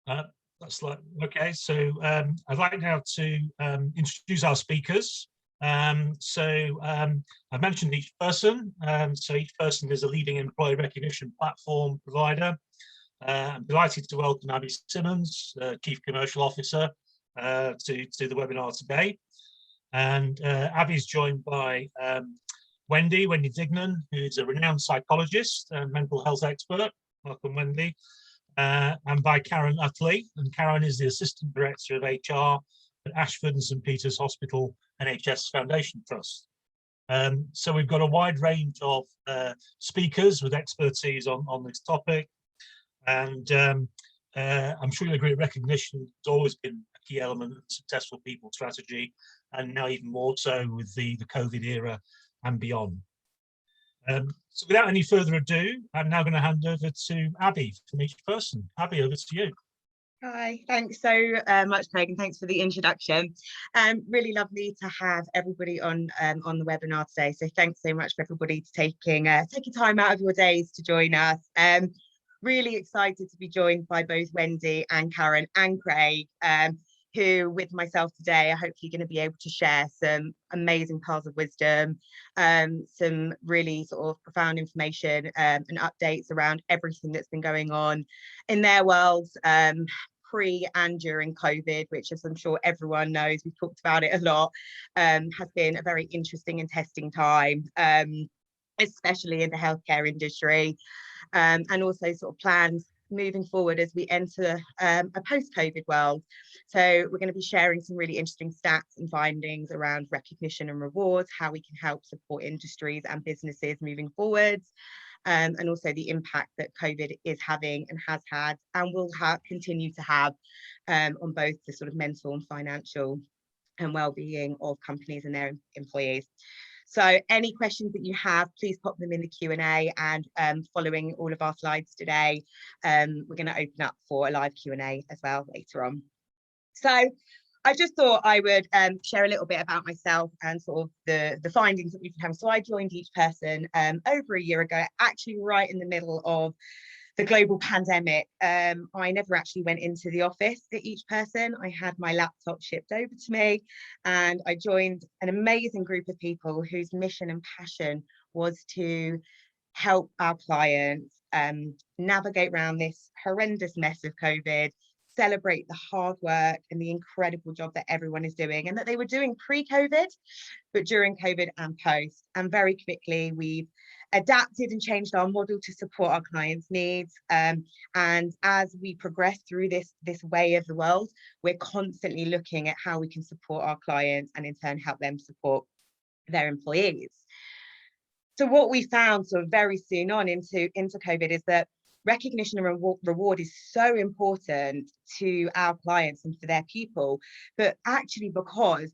Uh, okay. So I'd like now to introduce our speakers. I've mentioned each person. So each person is a leading employee recognition platform provider. I'm delighted to welcome Abby Simmons, Chief Commercial Officer, to the webinar today. And Abby is joined by Wendy Dignan, who's a renowned psychologist and mental health expert. Welcome, Wendy. And by Karen Utley, and Karen is the Assistant Director of HR at Ashford and St Peter's Hospital NHS Foundation Trust. So we've got a wide range of speakers with expertise on this topic, and I'm sure you'll agree recognition has always been a key element of successful people strategy, and now even more so with the COVID era and beyond. So without any further ado, I'm now going to hand over to Abby from each person. Abby, over to you. Hi, thanks so much, Craig, and thanks for the introduction. Really lovely to have everybody on the webinar today. So thanks so much for everybody taking time out of your days to join us. Really excited to be joined by both Wendy and Karen and Craig, who with myself today are hopefully going to be able to share some amazing pearls of wisdom, some really sort of profound information and updates around everything that's been going on in their worlds pre and during COVID, which, as I'm sure everyone knows, we've talked about it a lot, has been a very interesting and testing time, especially in the healthcare industry, and also sort of plans moving forward as we enter a post-COVID world. So we're going to be sharing some really interesting stats and findings around recognition and rewards, how we can help support industries and businesses moving forwards, and also the impact that COVID is having and has had and will continue to have on both the sort of mental and financial and well-being of companies and their employees. So any questions that you have, please pop them in the Q&A, and following all of our slides today, we're going to open up for a live Q&A as well later on. So I just thought I would share a little bit about myself and sort of the findings that we've had. So I joined each person over a year ago, actually right in the middle of the global pandemic. I never actually went into the office at each person. I had my laptop shipped over to me, and I joined an amazing group of people whose mission and passion was to help our clients navigate around this horrendous mess of COVID, celebrate the hard work and the incredible job that everyone is doing and that they were doing pre-COVID, but during COVID and post. And very quickly, we've adapted and changed our model to support our clients' needs. And as we progress through this way of the world, we're constantly looking at how we can support our clients and in turn help them support their employees. So what we found sort of very soon on into COVID is that recognition and reward is so important to our clients and for their people, but actually because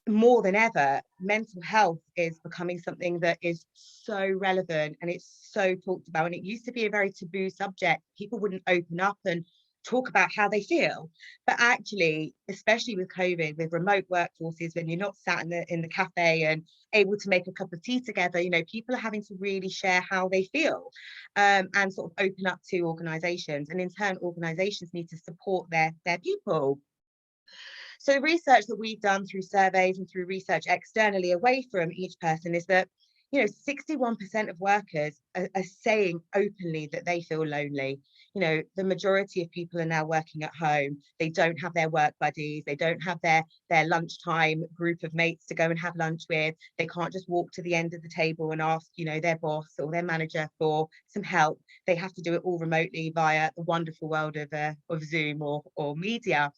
more than ever, mental health is becoming something that is so relevant and it's so talked about. And it used to be a very taboo subject. People wouldn't open up and talk about how they feel. But actually, especially with COVID, with remote workforces, when you're not sat in the cafe and able to make a cup of tea together, you know, people are having to really share how they feel and sort of open up to organizations. And in turn, organizations need to support their people. So the research that we've done through surveys and through research externally away from each person is that, you know, 61% of workers are saying openly that they feel lonely. You know, the majority of people are now working at home. They don't have their work buddies. They don't have their lunchtime group of mates to go and have lunch with. They can't just walk to the end of the table and ask, you know, their boss or their manager for some help. They have to do it all remotely via the wonderful world of Zoom or media.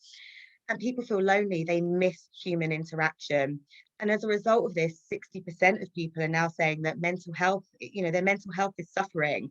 And people feel lonely, they miss human interaction. And as a result of this, 60% of people are now saying that mental health, you know, their mental health is suffering.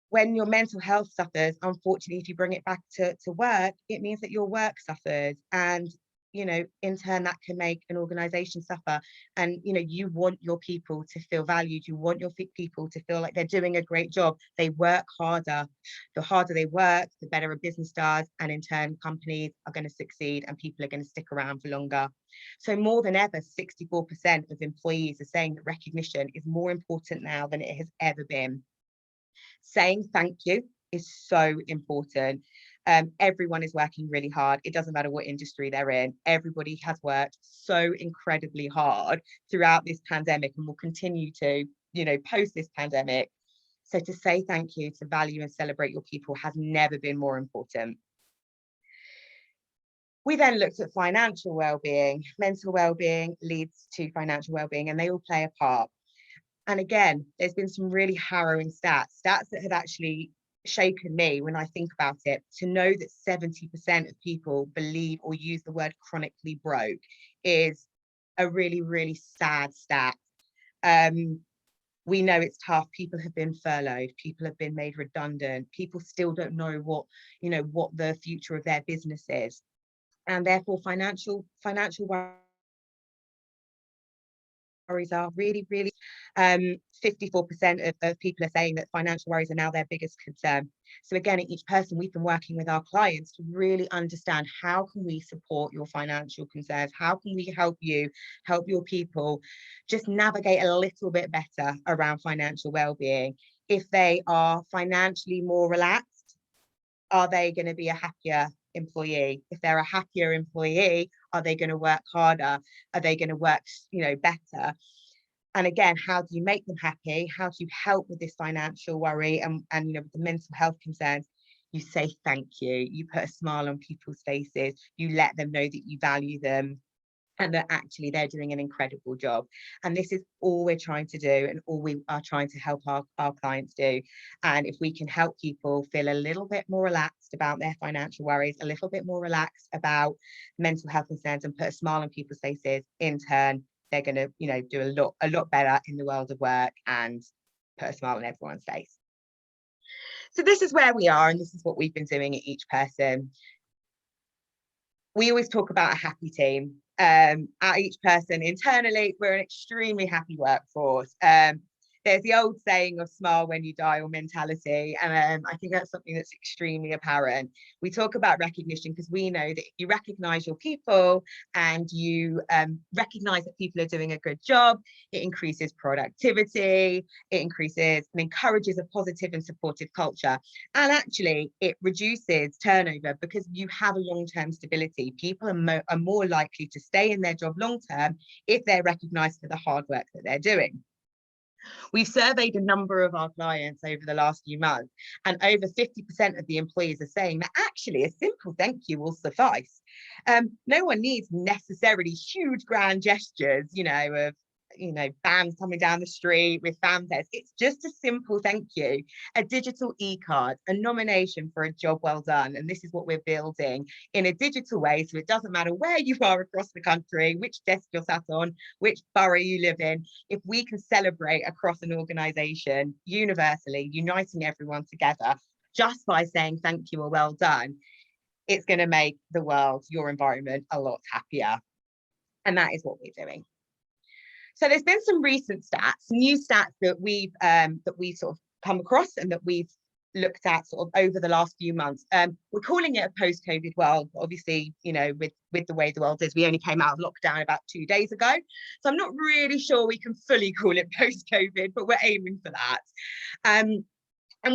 When your mental health suffers, unfortunately, if you bring it back to work, it means that your work suffers. And, you know, in turn, that can make an organization suffer. And, you know, you want your people to feel valued. You want your people to feel like they're doing a great job. They work harder. The harder they work, the better a business does. And in turn, companies are going to succeed and people are going to stick around for longer. So more than ever, 64% of employees are saying that recognition is more important now than it has ever been. Saying thank you is so important. Everyone is working really hard. It doesn't matter what industry they're in. Everybody has worked so incredibly hard throughout this pandemic and will continue to, post this pandemic. So to say thank you, to value and celebrate your people has never been more important. We then looked at financial well-being. Mental well-being leads to financial well-being, and they all play a part. And again, there's been some really harrowing stats that have actually shaken me when I think about it, to know that 70% of people believe or use the word chronically broke is a really, really sad stat. We know it's tough. People have been furloughed. People have been made redundant. People still don't know what the future of their business is. And therefore financial worries are really, really, 54% of people are saying that financial worries are now their biggest concern. So again, at each person, we've been working with our clients to really understand, how can we support your financial concerns? How can we help you, help your people just navigate a little bit better around financial well-being? If they are financially more relaxed, are they going to be a happier employee? If they're a happier employee, are they going to work harder? Are they going to work, better? And again, how do you make them happy? How do you help with this financial worry and with the mental health concerns? You say thank you. You put a smile on people's faces. You let them know that you value them and that actually they're doing an incredible job. And this is all we're trying to do and all we are trying to help our clients do. And if we can help people feel a little bit more relaxed about their financial worries, a little bit more relaxed about mental health concerns, and put a smile on people's faces, in turn, they're going to, do a lot better in the world of work and put a smile on everyone's face. So this is where we are, and this is what we've been doing at each person. We always talk about a happy team. At each person internally, we're an extremely happy workforce. There's the old saying of smile when you dial mentality, and I think that's something that's extremely apparent. We talk about recognition because we know that if you recognize your people and you recognize that people are doing a good job, it increases productivity, it increases and encourages a positive and supportive culture. And actually, it reduces turnover because you have a long-term stability. People are more likely to stay in their job long-term if they're recognized for the hard work that they're doing. We've surveyed a number of our clients over the last few months, and over 50% of the employees are saying that actually a simple thank you will suffice. No one needs necessarily huge grand gestures, of bands coming down the street with fanfares. It's just a simple thank you, a digital e-card, a nomination for a job well done. And this is what we're building in a digital way, so it doesn't matter where you are across the country, which desk you're sat on, which borough you live in. If we can celebrate across an organisation universally, uniting everyone together just by saying thank you or well done, it's going to make the world, your environment, a lot happier. And that is what we're doing. So there's been some recent stats, new stats that we've sort of come across and that we've looked at sort of over the last few months. We're calling it a post-COVID world, obviously, with the way the world is. We only came out of lockdown about 2 days ago. So I'm not really sure we can fully call it post-COVID, but we're aiming for that. And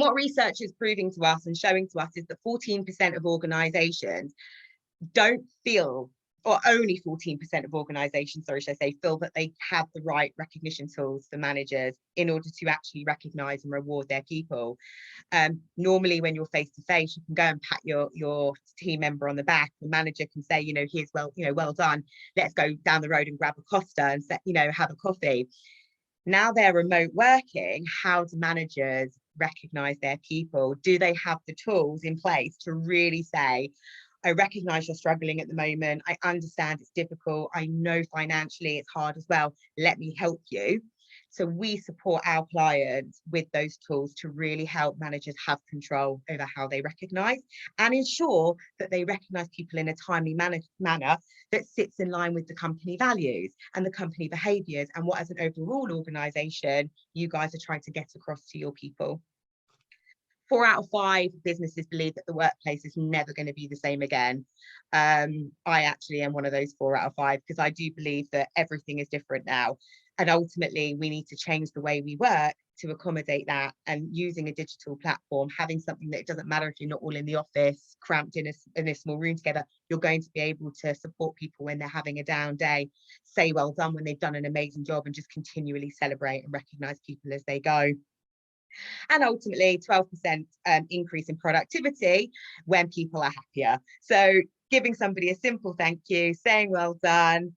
what research is proving to us and showing to us is that 14% of organisations don't feel, or only 14% of organisations, feel that they have the right recognition tools for managers in order to actually recognise and reward their people. Normally, when you're face to face, you can go and pat your team member on the back. The manager can say, here's well done. Let's go down the road and grab a Costa and have a coffee. Now they're remote working. How do managers recognise their people? Do they have the tools in place to really say, I recognise you're struggling at the moment. I understand it's difficult. I know financially it's hard as well. Let me help you. So we support our clients with those tools to really help managers have control over how they recognise and ensure that they recognise people in a timely manner that sits in line with the company values and the company behaviours and what, as an overall organisation, you guys are trying to get across to your people. 4 out of 5 businesses believe that the workplace is never going to be the same again. I actually am one of those 4 out of 5 because I do believe that everything is different now. And ultimately, we need to change the way we work to accommodate that, and using a digital platform, having something that doesn't matter if you're not all in the office cramped in a small room together, you're going to be able to support people when they're having a down day, say well done when they've done an amazing job, and just continually celebrate and recognize people as they go. And ultimately 12% increase in productivity when people are happier. So giving somebody a simple thank you, saying well done,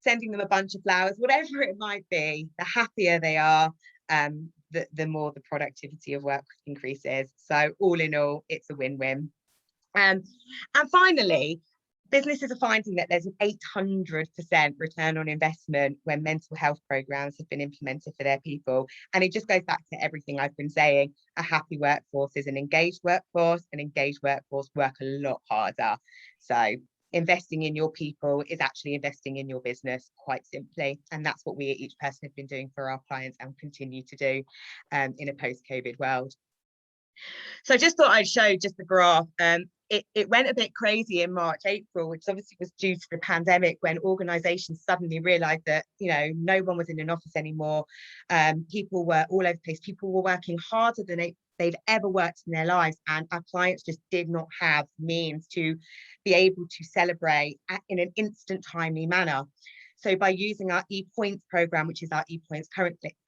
sending them a bunch of flowers, whatever it might be, the happier they are, the more the productivity of work increases. So all in all, it's a win-win. And finally, businesses are finding that there's an 800% return on investment when mental health programs have been implemented for their people. And it just goes back to everything I've been saying. A happy workforce is an engaged workforce. An engaged workforce work a lot harder. So investing in your people is actually investing in your business, quite simply. And that's what we at Each Person have been doing for our clients and continue to do in a post-COVID world. So I just thought I'd show just the graph. It went a bit crazy in March, April, which obviously was due to the pandemic, when organisations suddenly realised that, you know, no one was in an office anymore. People were all over the place. People were working harder than they've ever worked in their lives, and our clients just did not have means to be able to celebrate in an instant, timely manner. So by using our ePoints programme, which is our ePoints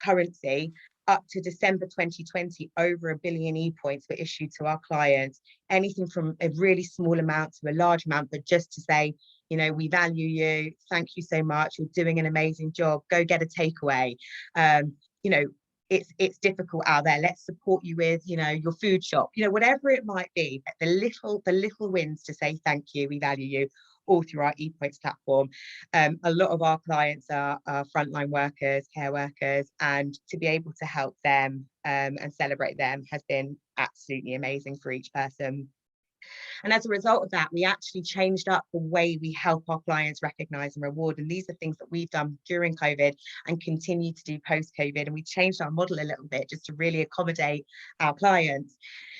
currency, up to December 2020, over 1 billion ePoints were issued to our clients, anything from a really small amount to a large amount, but just to say, you know, we value you, thank you so much, you're doing an amazing job, go get a takeaway. You know, it's difficult out there, let's support you with, you know, your food shop, you know, whatever it might be, the little wins to say thank you, we value you, all through our ePoints platform. A lot of our clients are frontline workers, care workers, and to be able to help them and celebrate them has been absolutely amazing for Each Person. And as a result of that, we actually changed up the way we help our clients recognise and reward. And these are things that we've done during COVID and continue to do post-COVID. And we changed our model a little bit just to really accommodate our clients.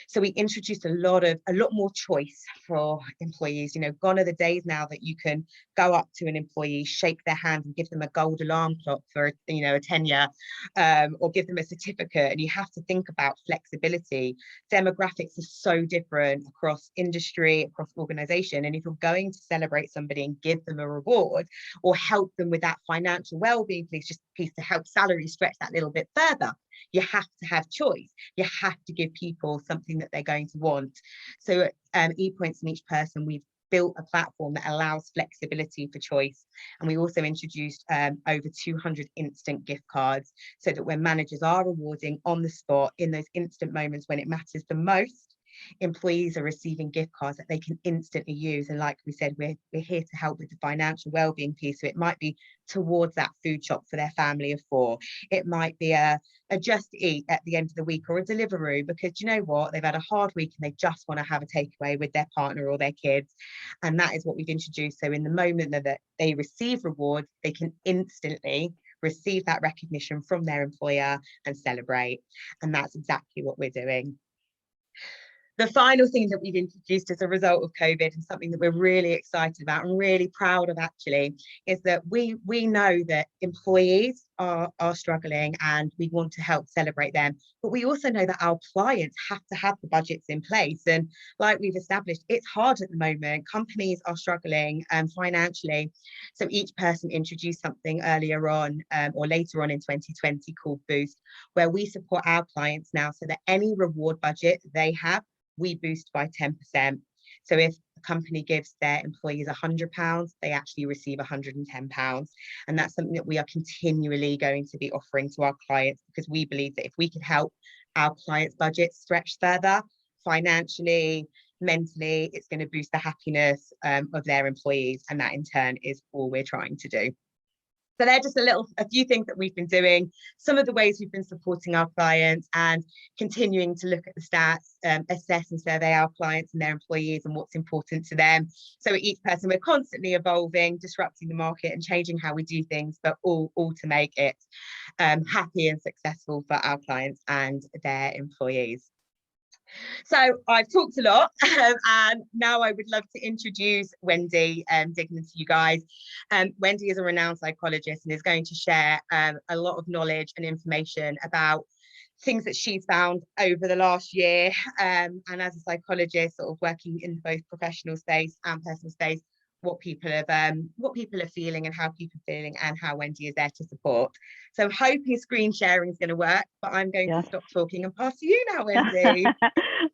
So we introduced a lot more choice for employees. You know, gone are the days now that you can go up to an employee, shake their hand and give them a gold alarm clock for, you know, a tenure, or give them a certificate. And you have to think about flexibility. Demographics are so different across industry, across organisation. And if you're going to celebrate somebody and give them a reward or help them with that financial well-being piece to help salary stretch that little bit further, you have to have choice. You have to give people something that they're going to want. So ePoints and Each Person, we've built a platform that allows flexibility for choice. And we also introduced over 200 instant gift cards, so that when managers are rewarding on the spot in those instant moments when it matters the most, employees are receiving gift cards that they can instantly use. And like we said, we're here to help with the financial well-being piece. So it might be towards that food shop for their family of 4. It might be a Just Eat at the end of the week, or a Deliveroo, because you know what, they've had a hard week and they just want to have a takeaway with their partner or their kids. And that is what we've introduced. So in the moment that they receive rewards, they can instantly receive that recognition from their employer and celebrate. And that's exactly what we're doing. The final thing that we've introduced as a result of COVID, and something that we're really excited about and really proud of actually, is that we know that employees are struggling and we want to help celebrate them. But we also know that our clients have to have the budgets in place. And like we've established, it's hard at the moment. Companies are struggling financially. So Each Person introduced something earlier on or later on in 2020 called Boost, where we support our clients now so that any reward budget they have, we boost by 10%. So if a company gives their employees £100, they actually receive £110. And that's something that we are continually going to be offering to our clients, because we believe that if we can help our clients' budgets stretch further, financially, mentally, it's going to boost the happiness of their employees. And that in turn is all we're trying to do. So they're just a few things that we've been doing, some of the ways we've been supporting our clients, and continuing to look at the stats, assess and survey our clients and their employees and what's important to them. So at Each Person, we're constantly evolving, disrupting the market and changing how we do things, but all to make it happy and successful for our clients and their employees. So I've talked a lot, and now I would love to introduce Wendy Dignan to you guys. Wendy is a renowned psychologist and is going to share a lot of knowledge and information about things that she's found over the last year, and as a psychologist, sort of working in both professional space and personal space, what people are feeling and how people are feeling, and how Wendy is there to support. So I'm hoping screen sharing is going to work, but I'm going to stop talking and pass to you now, Wendy.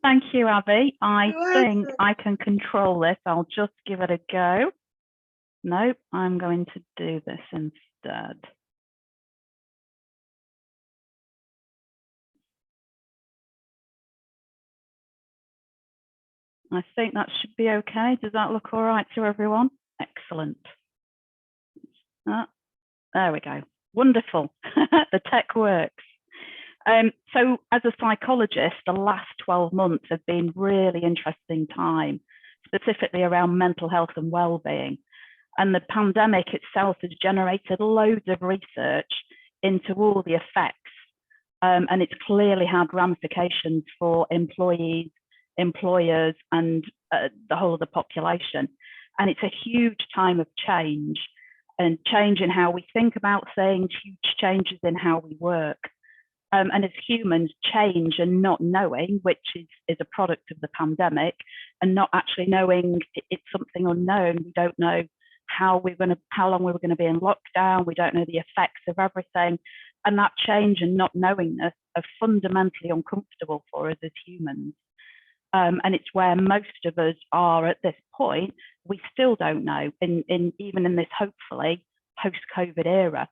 Thank you, Abby. I think I can control this. I'll just give it a go. Nope, I'm going to do this instead. I think that should be okay. Does that look all right to everyone? Excellent. There we go. Wonderful. The tech works. So as a psychologist, the last 12 months have been really interesting time, specifically around mental health and well-being. And the pandemic itself has generated loads of research into all the effects. And it's clearly had ramifications for employees, employers, and the whole of the population. And it's a huge time of change, and change in how we think about things, huge changes in how we work. And as humans, change and not knowing, which is a product of the pandemic, and not actually knowing it's something unknown. We don't know how long we were going to be in lockdown. We don't know the effects of everything. And that change and not knowingness are fundamentally uncomfortable for us as humans. And it's where most of us are at this point. We still don't know, even in this hopefully post-COVID era.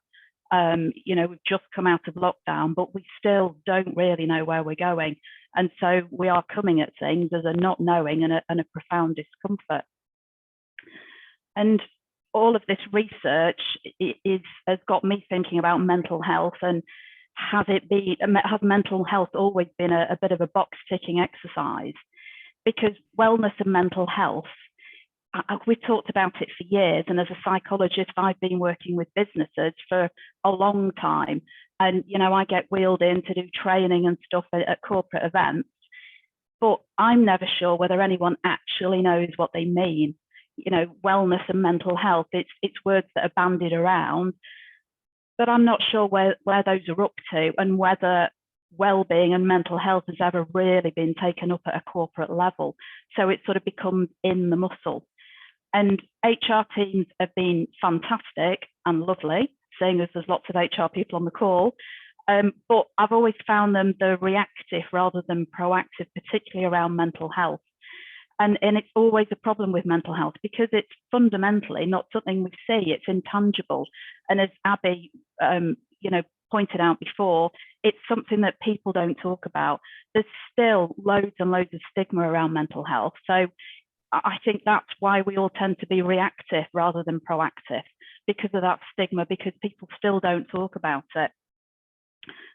You know, we've just come out of lockdown, but we still don't really know where we're going. And so we are coming at things as a not knowing and a profound discomfort. And all of this research has got me thinking about mental health, and has mental health always been a bit of a box ticking exercise? Because wellness and mental health, we've talked about it for years, and as a psychologist, I've been working with businesses for a long time. And, you know, I get wheeled in to do training and stuff at corporate events, but I'm never sure whether anyone actually knows what they mean. You know, wellness and mental health, it's words that are bandied around, but I'm not sure where those are up to, and whether well-being and mental health has ever really been taken up at a corporate level. So it sort of becomes in the muscle. And HR teams have been fantastic and lovely, seeing as there's lots of HR people on the call. But I've always found them the reactive rather than proactive, particularly around mental health. And it's always a problem with mental health, because it's fundamentally not something we see, it's intangible. And as Abby, you know, pointed out before, it's something that people don't talk about. There's still loads and loads of stigma around mental health. So I think that's why we all tend to be reactive rather than proactive, because of that stigma, because people still don't talk about it.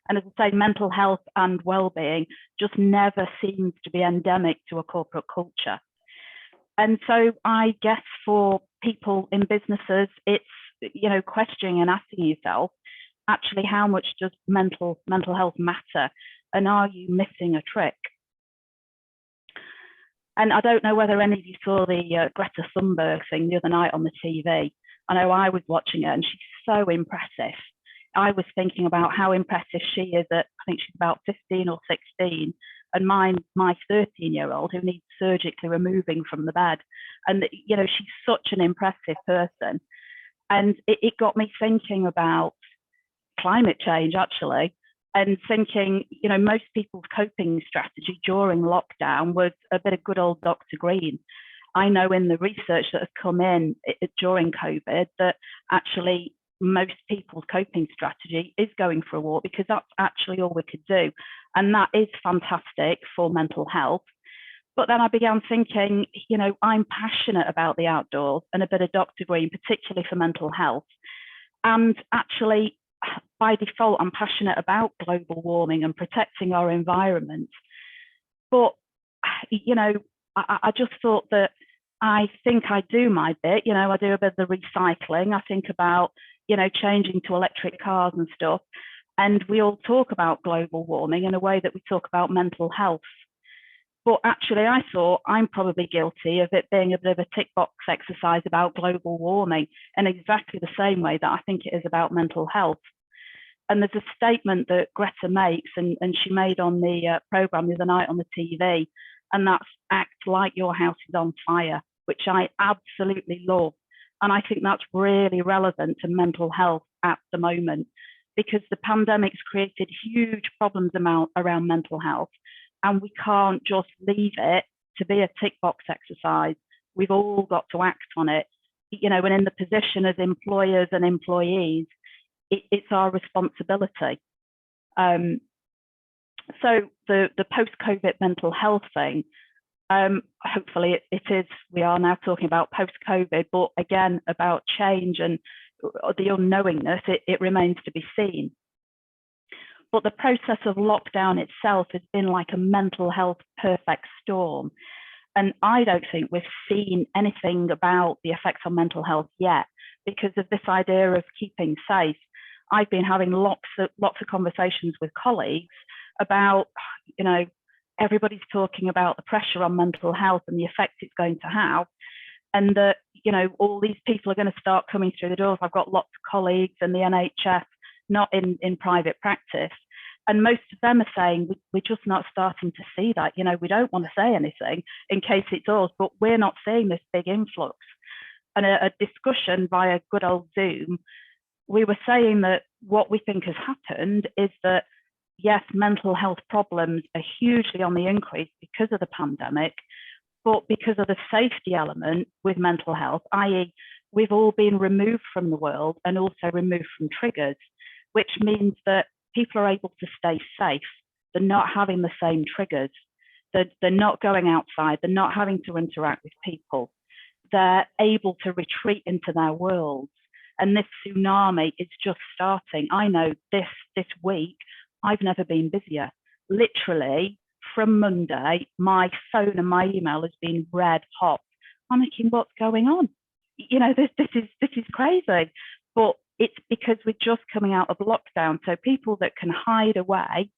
And as I say, mental health and well-being just never seems to be endemic to a corporate culture. And so I guess for people in businesses, it's, you know, questioning and asking yourself, actually, how much does mental health matter? And are you missing a trick? And I don't know whether any of you saw the Greta Thunberg thing the other night on the TV. I know I was watching it, and she's so impressive. I was thinking about how impressive she is at, I think she's about 15 or 16, and my 13-year-old who needs surgically removing from the bed. And, you know, she's such an impressive person. And it got me thinking about climate change, actually, and thinking, you know, most people's coping strategy during lockdown was a bit of good old Dr. Green. I know in the research that has come in during COVID that actually most people's coping strategy is going for a walk, because that's actually all we could do. And that is fantastic for mental health. But then I began thinking, you know, I'm passionate about the outdoors and a bit of Dr. Green, particularly for mental health. And actually, by default, I'm passionate about global warming and protecting our environment. But, you know, I just thought that I think I do my bit. You know, I do a bit of the recycling. I think about, you know, changing to electric cars and stuff. And we all talk about global warming in a way that we talk about mental health. But actually, I thought I'm probably guilty of it being a bit of a tick box exercise about global warming in exactly the same way that I think it is about mental health. And there's a statement that Greta makes, and she made on the programme the other night on the TV, and that's act like your house is on fire, which I absolutely love. And I think that's really relevant to mental health at the moment, because the pandemic's created huge problems around mental health, and we can't just leave it to be a tick box exercise. We've all got to act on it, you know, and in the position as employers and employees, it's our responsibility. So the post-COVID mental health thing, hopefully it is, we are now talking about post-COVID, but again, about change and the unknowingness, it remains to be seen. But the process of lockdown itself has been like a mental health perfect storm. And I don't think we've seen anything about the effects on mental health yet, because of this idea of keeping safe. I've been having lots of conversations with colleagues about, you know, everybody's talking about the pressure on mental health and the effect it's going to have, and that, you know, all these people are going to start coming through the doors. I've got lots of colleagues in the NHS, not in private practice, and most of them are saying we're just not starting to see that. You know, we don't want to say anything in case it's us, but we're not seeing this big influx. And a discussion via good old Zoom, we were saying that what we think has happened is that, yes, mental health problems are hugely on the increase because of the pandemic, but because of the safety element with mental health, i.e. we've all been removed from the world and also removed from triggers, which means that people are able to stay safe. They're not having the same triggers. They're not going outside. They're not having to interact with people. They're able to retreat into their worlds. And this tsunami is just starting. I know this week, I've never been busier. Literally, from Monday, my phone and my email has been red hot. I'm thinking, what's going on? You know, this is crazy. But it's because we're just coming out of lockdown. So people that can hide away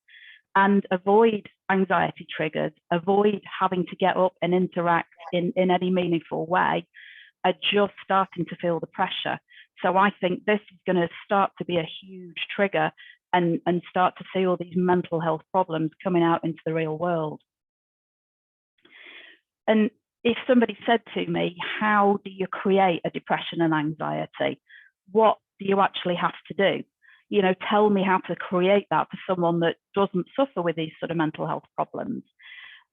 and avoid anxiety triggers, avoid having to get up and interact in any meaningful way, are just starting to feel the pressure. So I think this is going to start to be a huge trigger and start to see all these mental health problems coming out into the real world. And if somebody said to me, how do you create a depression and anxiety? What do you actually have to do? You know, tell me how to create that for someone that doesn't suffer with these sort of mental health problems.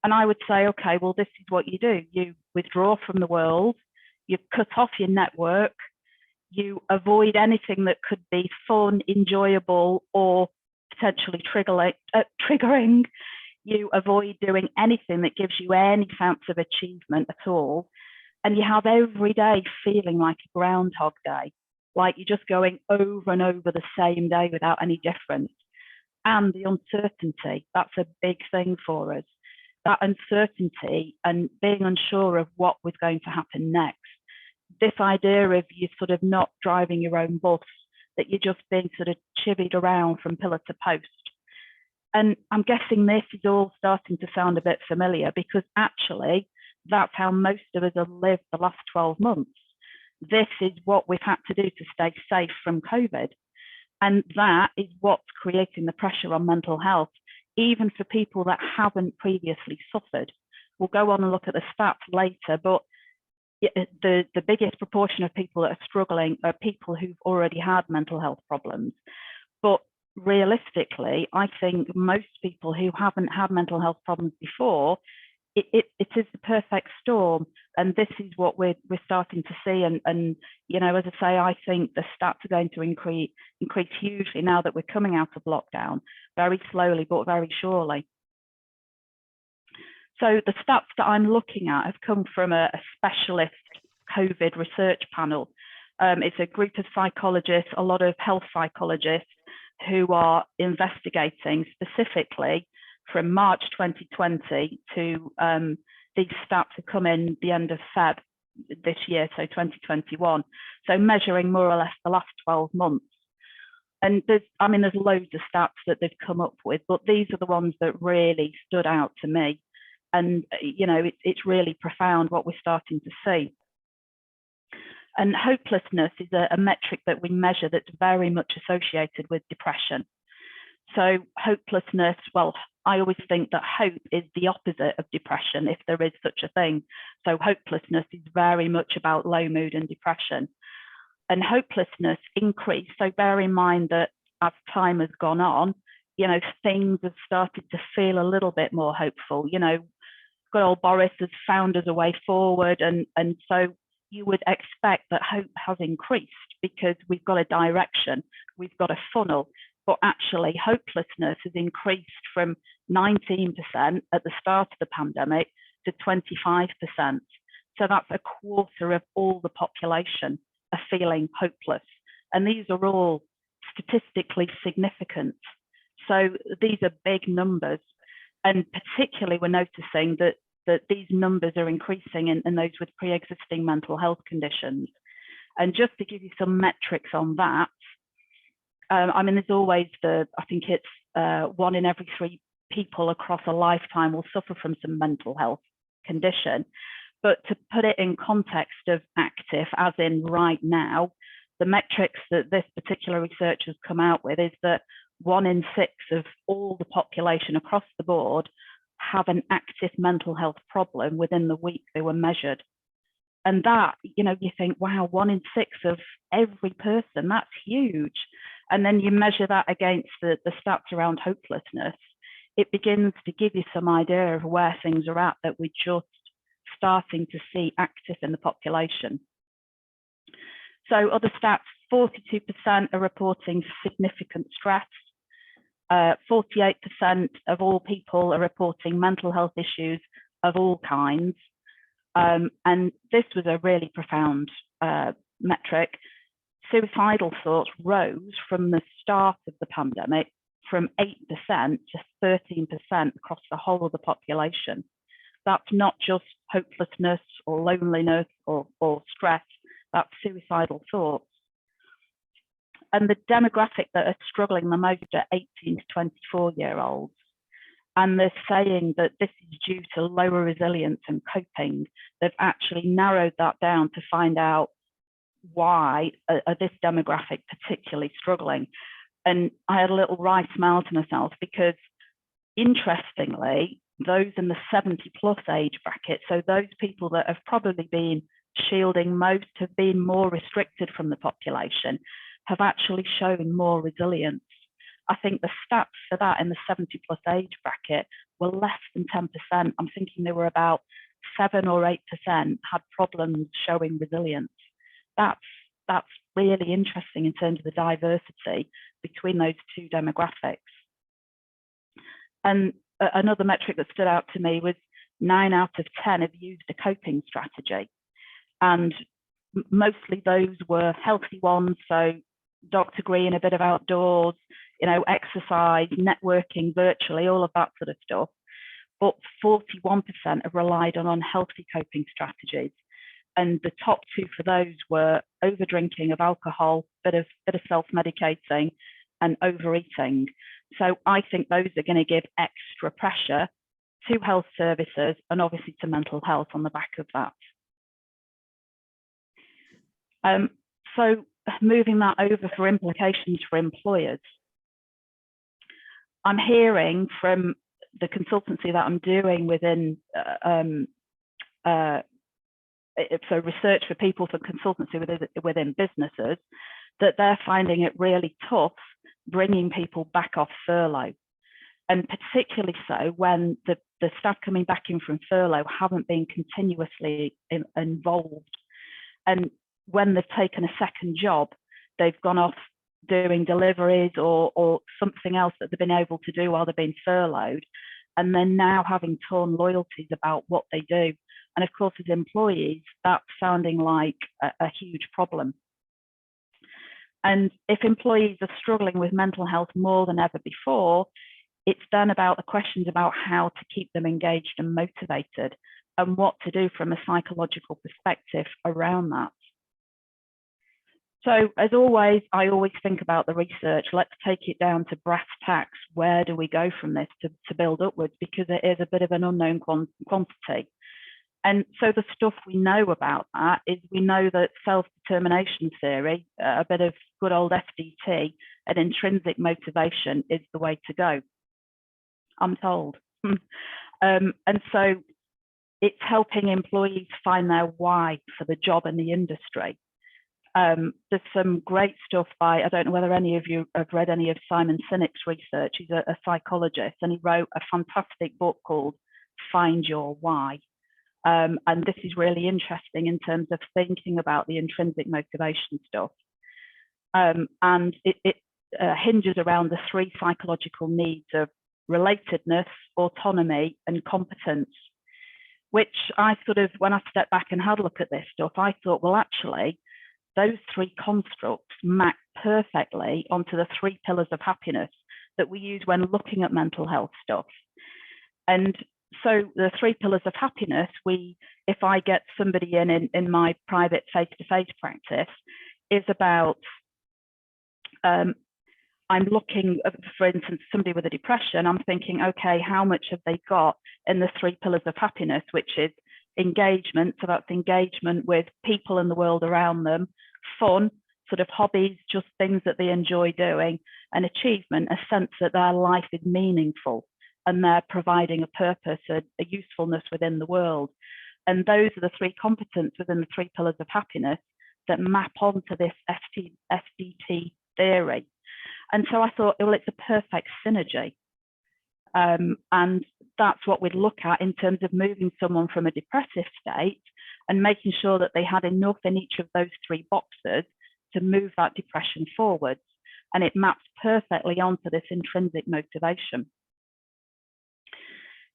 And I would say, okay, well, this is what you do. You withdraw from the world, you cut off your network, you avoid anything that could be fun, enjoyable, or potentially triggering. You avoid doing anything that gives you any sense of achievement at all. And you have every day feeling like a Groundhog Day, like you're just going over and over the same day without any difference. And the uncertainty, that's a big thing for us. That uncertainty and being unsure of what was going to happen next. This idea of you sort of not driving your own bus, that you're just being sort of chivied around from pillar to post. And I'm guessing this is all starting to sound a bit familiar, because actually that's how most of us have lived the last 12 months. This is what we've had to do to stay safe from COVID. And that is what's creating the pressure on mental health, even for people that haven't previously suffered. We'll go on and look at the stats later, but the biggest proportion of people that are struggling are people who've already had mental health problems. But realistically, I think most people who haven't had mental health problems before, it is the perfect storm. And this is what we're starting to see. And you know, as I say, I think the stats are going to increase hugely now that we're coming out of lockdown, very slowly but very surely. So the stats that I'm looking at have come from a specialist COVID research panel. It's a group of psychologists, a lot of health psychologists, who are investigating specifically from March 2020 to these stats have come in the end of Feb this year, so 2021. So measuring more or less the last 12 months. And there's loads of stats that they've come up with, but these are the ones that really stood out to me. And, you know, it's really profound what we're starting to see. And hopelessness is a metric that we measure that's very much associated with depression. So hopelessness, well, I always think that hope is the opposite of depression, if there is such a thing. So hopelessness is very much about low mood and depression. And hopelessness increased. So bear in mind that as time has gone on, you know, things have started to feel a little bit more hopeful. You know, good old Boris has found us a way forward. And so you would expect that hope has increased because we've got a direction, we've got a funnel. But actually, hopelessness has increased from 19% at the start of the pandemic to 25%. So that's a quarter of all the population are feeling hopeless. And these are all statistically significant. So these are big numbers. And particularly, we're noticing that these numbers are increasing in those with pre-existing mental health conditions. And just to give you some metrics on that, I mean, there's always I think it's 1 in every 3 people across a lifetime will suffer from some mental health condition. But to put it in context of active, as in right now, the metrics that this particular research has come out with is that 1 in 6 of all the population across the board have an active mental health problem within the week they were measured. And that, you know, you think, wow, 1 in 6 of every person, that's huge. And then you measure that against the stats around hopelessness, it begins to give you some idea of where things are at, that we're just starting to see active in the population. So other stats, 42% are reporting significant stress. 48% of all people are reporting mental health issues of all kinds. And this was a really profound metric. Suicidal thoughts rose from the start of the pandemic from 8% to 13% across the whole of the population. That's not just hopelessness or loneliness or stress, that's suicidal thoughts. And the demographic that are struggling the most are 18 to 24-year-olds. And they're saying that this is due to lower resilience and coping. They've actually narrowed that down to find out why are this demographic particularly struggling. And I had a little wry smile to myself because, interestingly, those in the 70+ age bracket, so those people that have probably been shielding most, have been more restricted from the population, have actually shown more resilience. I think the stats for that in the 70+ age bracket were less than 10%. I'm thinking they were about 7 or 8% had problems showing resilience. That's really interesting in terms of the diversity between those two demographics. And another metric that stood out to me was 9 out of 10 have used a coping strategy. And mostly those were healthy ones. So Dr. Green, a bit of outdoors, you know, exercise, networking virtually, all of that sort of stuff. But 41% have relied on unhealthy coping strategies. And the top 2 for those were over-drinking of alcohol, bit of self-medicating, and overeating. So I think those are going to give extra pressure to health services and obviously to mental health on the back of that. So moving that over for implications for employers. I'm hearing from the consultancy that I'm doing within so research for people for consultancy within businesses, that they're finding it really tough bringing people back off furlough, and particularly so when the staff coming back in from furlough haven't been continuously involved, and when they've taken a second job, they've gone off doing deliveries or something else that they've been able to do while they've been furloughed, and then now having torn loyalties about what they do. And of course, as employees, that's sounding like a huge problem. And if employees are struggling with mental health more than ever before, it's then about the questions about how to keep them engaged and motivated and what to do from a psychological perspective around that. So as always, I always think about the research. Let's take it down to brass tacks. Where do we go from this to build upwards? Because it is a bit of an unknown quantity. And so the stuff we know about that is we know that self-determination theory, a bit of good old FDT, and intrinsic motivation is the way to go, I'm told. And so it's helping employees find their why for the job and the industry. There's some great stuff by, I don't know whether any of you have read any of Simon Sinek's research. He's a psychologist, and he wrote a fantastic book called Find Your Why. And this is really interesting in terms of thinking about the intrinsic motivation stuff. And it hinges around the 3 psychological needs of relatedness, autonomy, and competence, which I sort of, when I stepped back and had a look at this stuff, I thought, well, actually, those 3 constructs map perfectly onto the 3 pillars of happiness that we use when looking at mental health stuff. And so the 3 pillars of happiness, if I get somebody in my private face-to-face practice, is about, I'm looking, for instance, somebody with a depression, I'm thinking, okay, how much have they got in the 3 pillars of happiness, which is engagement, so that's engagement with people in the world around them, fun, sort of hobbies, just things that they enjoy doing, and achievement, a sense that their life is meaningful and they're providing a purpose, a usefulness within the world. And those are the 3 competence within the 3 pillars of happiness that map onto this FDT theory. And so I thought, well, it's a perfect synergy. And that's what we'd look at in terms of moving someone from a depressive state and making sure that they had enough in each of those 3 boxes to move that depression forwards. And it maps perfectly onto this intrinsic motivation.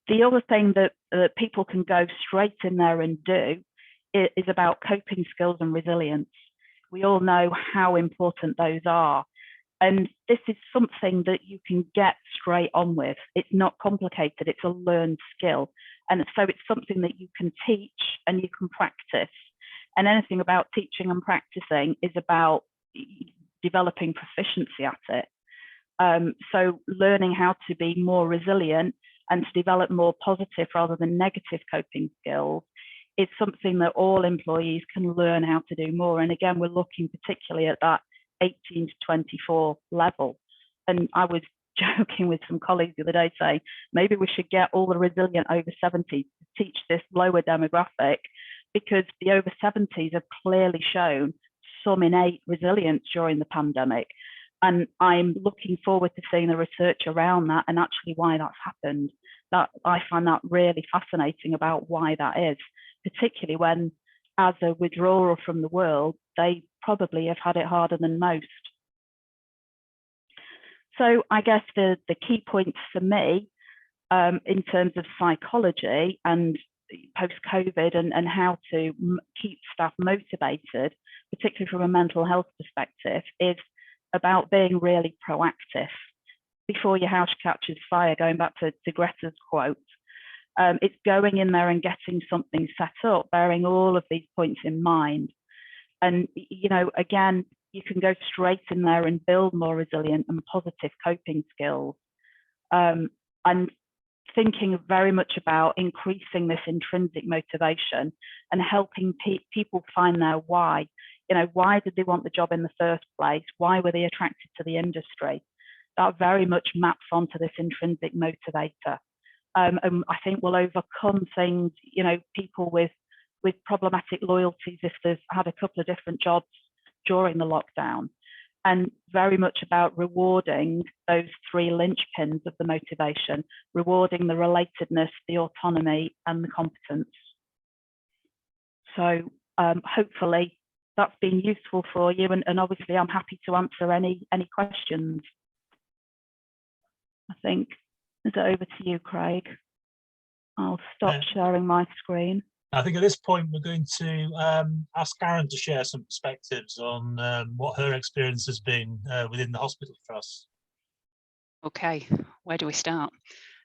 The other thing that people can go straight in there and do is about coping skills and resilience. We all know how important those are. And this is something that you can get straight on with. It's not complicated, it's a learned skill. And so it's something that you can teach and you can practice. And anything about teaching and practicing is about developing proficiency at it. So learning how to be more resilient and to develop more positive rather than negative coping skills is something that all employees can learn how to do more. And again, we're looking particularly at that 18 to 24 level. And I was joking with some colleagues the other day saying, maybe we should get all the resilient over 70 to teach this lower demographic, because the over 70s have clearly shown some innate resilience during the pandemic. And I'm looking forward to seeing the research around that and actually why that's happened. That I find that really fascinating about why that is, particularly when, as a withdrawal from the world, they probably have had it harder than most. So I guess the key points for me in terms of psychology and post-COVID and how to keep staff motivated, particularly from a mental health perspective, is about being really proactive. Before your house catches fire, going back to Greta's quote, it's going in there and getting something set up, bearing all of these points in mind. And, you know, again, you can go straight in there and build more resilient and positive coping skills. And thinking very much about increasing this intrinsic motivation and helping people find their why. You know, why did they want the job in the first place? Why were they attracted to the industry? That very much maps onto this intrinsic motivator. And I think we'll overcome things, you know, people with problematic loyalties if they've had a couple of different jobs during the lockdown, and very much about rewarding those 3 linchpins of the motivation, rewarding the relatedness, the autonomy, and the competence. So hopefully that's been useful for you, and obviously I'm happy to answer any questions. I think, is it over to you, Craig? I'll stop sharing my screen. I think at this point we're going to ask Karen to share some perspectives on what her experience has been within the hospital trust. Okay, where do we start?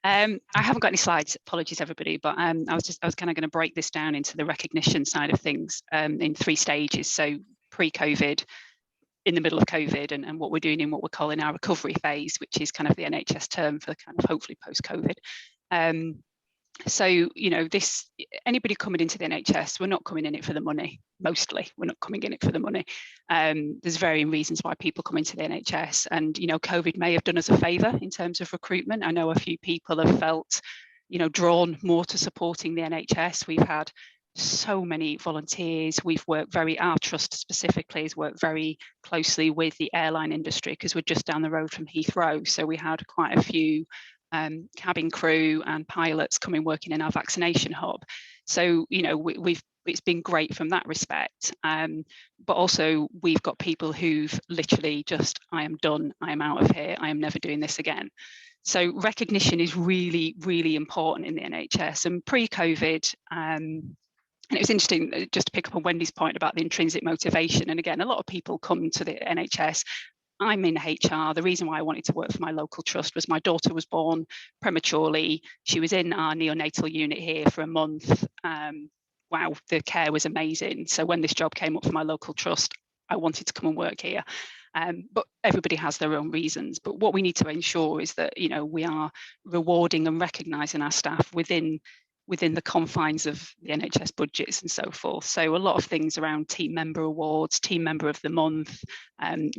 I haven't got any slides, apologies everybody, but I was kind of going to break this down into the recognition side of things in 3 stages. So pre-COVID, in the middle of COVID, and what we're doing in what we're calling our recovery phase, which is kind of the NHS term for kind of hopefully post-COVID. So, you know, anybody coming into the NHS, we're not coming in it for the money. Mostly, we're not coming in it for the money. There's varying reasons why people come into the NHS, and you know, COVID may have done us a favour in terms of recruitment. I know a few people have felt, you know, drawn more to supporting the NHS. We've had so many volunteers. Our trust specifically has worked very closely with the airline industry because we're just down the road from Heathrow. So we had quite a few cabin crew and pilots coming working in our vaccination hub. So, you know, it's been great from that respect. But also we've got people who've literally just, I am done, I am out of here, I am never doing this again. So recognition is really, really important in the NHS. And pre-COVID, and it was interesting just to pick up on Wendy's point about the intrinsic motivation. And again, a lot of people come to the NHS. I'm in HR. The reason why I wanted to work for my local trust was my daughter was born prematurely. She was in our neonatal unit here for a month. Wow, the care was amazing. So when this job came up for my local trust, I wanted to come and work here. But everybody has their own reasons. But what we need to ensure is that, you know, we are rewarding and recognising our staff within the confines of the NHS budgets and so forth. So a lot of things around team member awards, team member of the month.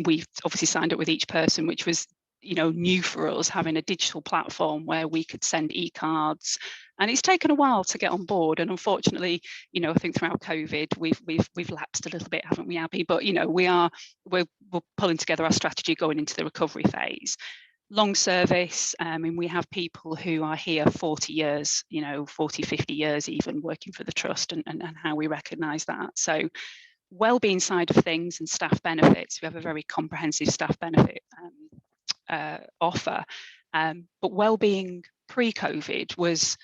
We've obviously signed up with Each Person, which was, you know, new for us, having a digital platform where we could send e-cards. And it's taken a while to get on board. And unfortunately, you know, I think throughout COVID, we've lapsed a little bit, haven't we, Abby? But, you know, we're pulling together our strategy going into the recovery phase. Long service, and we have people who are here 40 years, you know, 40, 50 years even working for the trust, and how we recognise that. So wellbeing side of things and staff benefits, we have a very comprehensive staff benefit offer. But wellbeing pre-COVID was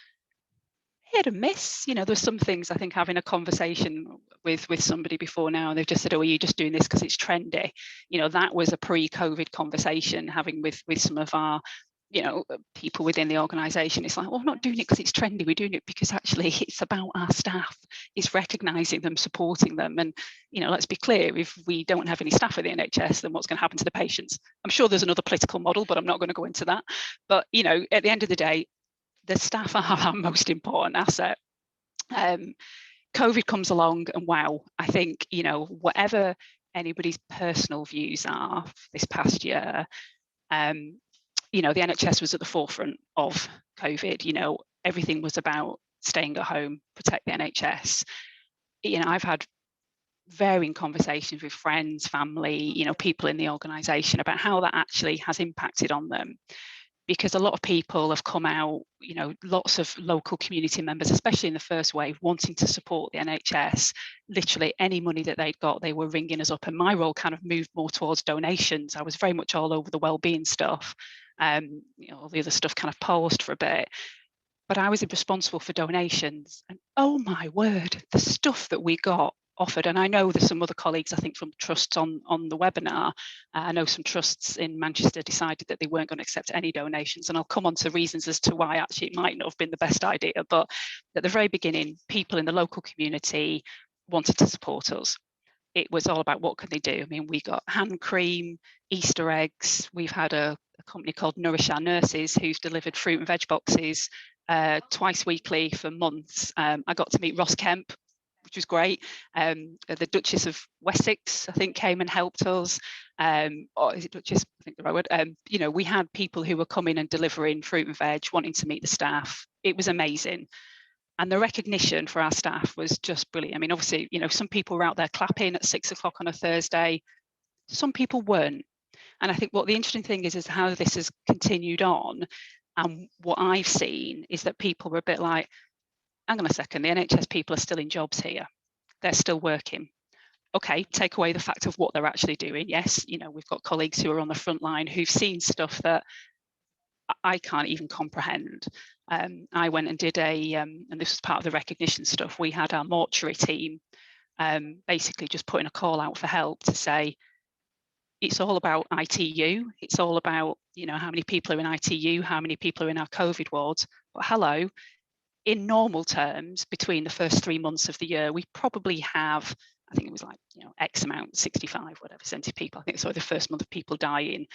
hit and miss. You know, there's some things, I think, having a conversation with somebody before now, and they've just said, oh, are you just doing this because it's trendy? You know, that was a pre-COVID conversation having with some of our, you know, people within the organisation. It's like, well, we're not doing it because it's trendy, we're doing it because actually it's about our staff. It's recognising them, supporting them. And, you know, let's be clear, if we don't have any staff at the NHS, then what's going to happen to the patients? I'm sure there's another political model, but I'm not going to go into that. But, you know, at the end of the day, the staff are our most important asset. COVID comes along, and wow, I think, you know, whatever anybody's personal views are this past year, you know, the NHS was at the forefront of COVID. You know, everything was about staying at home, protect the NHS. You know, I've had varying conversations with friends, family, you know, people in the organisation about how that actually has impacted on them. Because a lot of people have come out, you know, lots of local community members, especially in the first wave, wanting to support the NHS. Literally any money that they'd got, they were ringing us up. And my role kind of moved more towards donations. I was very much all over the wellbeing stuff. You know, all the other stuff kind of paused for a bit. But I was responsible for donations. And oh my word, the stuff that we got offered. And I know there's some other colleagues, I think, from trusts on the webinar. I know some trusts in Manchester decided that they weren't going to accept any donations. And I'll come on to reasons as to why actually it might not have been the best idea. But at the very beginning, people in the local community wanted to support us. It was all about what can they do. I mean, we got hand cream, Easter eggs. We've had a company called Nourish Our Nurses who's delivered fruit and veg boxes twice weekly for months. I got to meet Ross Kemp, which was great. The Duchess of Wessex, I think, came and helped us. Or is it Duchess? I think the right word. You know, we had people who were coming and delivering fruit and veg, wanting to meet the staff. It was amazing. And the recognition for our staff was just brilliant. I mean, obviously, you know, some people were out there clapping at 6 o'clock on a Thursday. Some people weren't. And I think what the interesting thing is how this has continued on. And what I've seen is that people were a bit like, hang on a second, the NHS people are still in jobs here. They're still working. Okay, take away the fact of what they're actually doing. Yes, you know, we've got colleagues who are on the front line who've seen stuff that I can't even comprehend. I went and did and this was part of the recognition stuff, we had our mortuary team basically just putting a call out for help to say, it's all about ITU. It's all about, you know, how many people are in ITU, how many people are in our COVID wards. But hello, in normal terms, between the first 3 months of the year, we probably have, I think it was like, you know, X amount, 65, whatever, percent of people. I think it's the first month of people dying.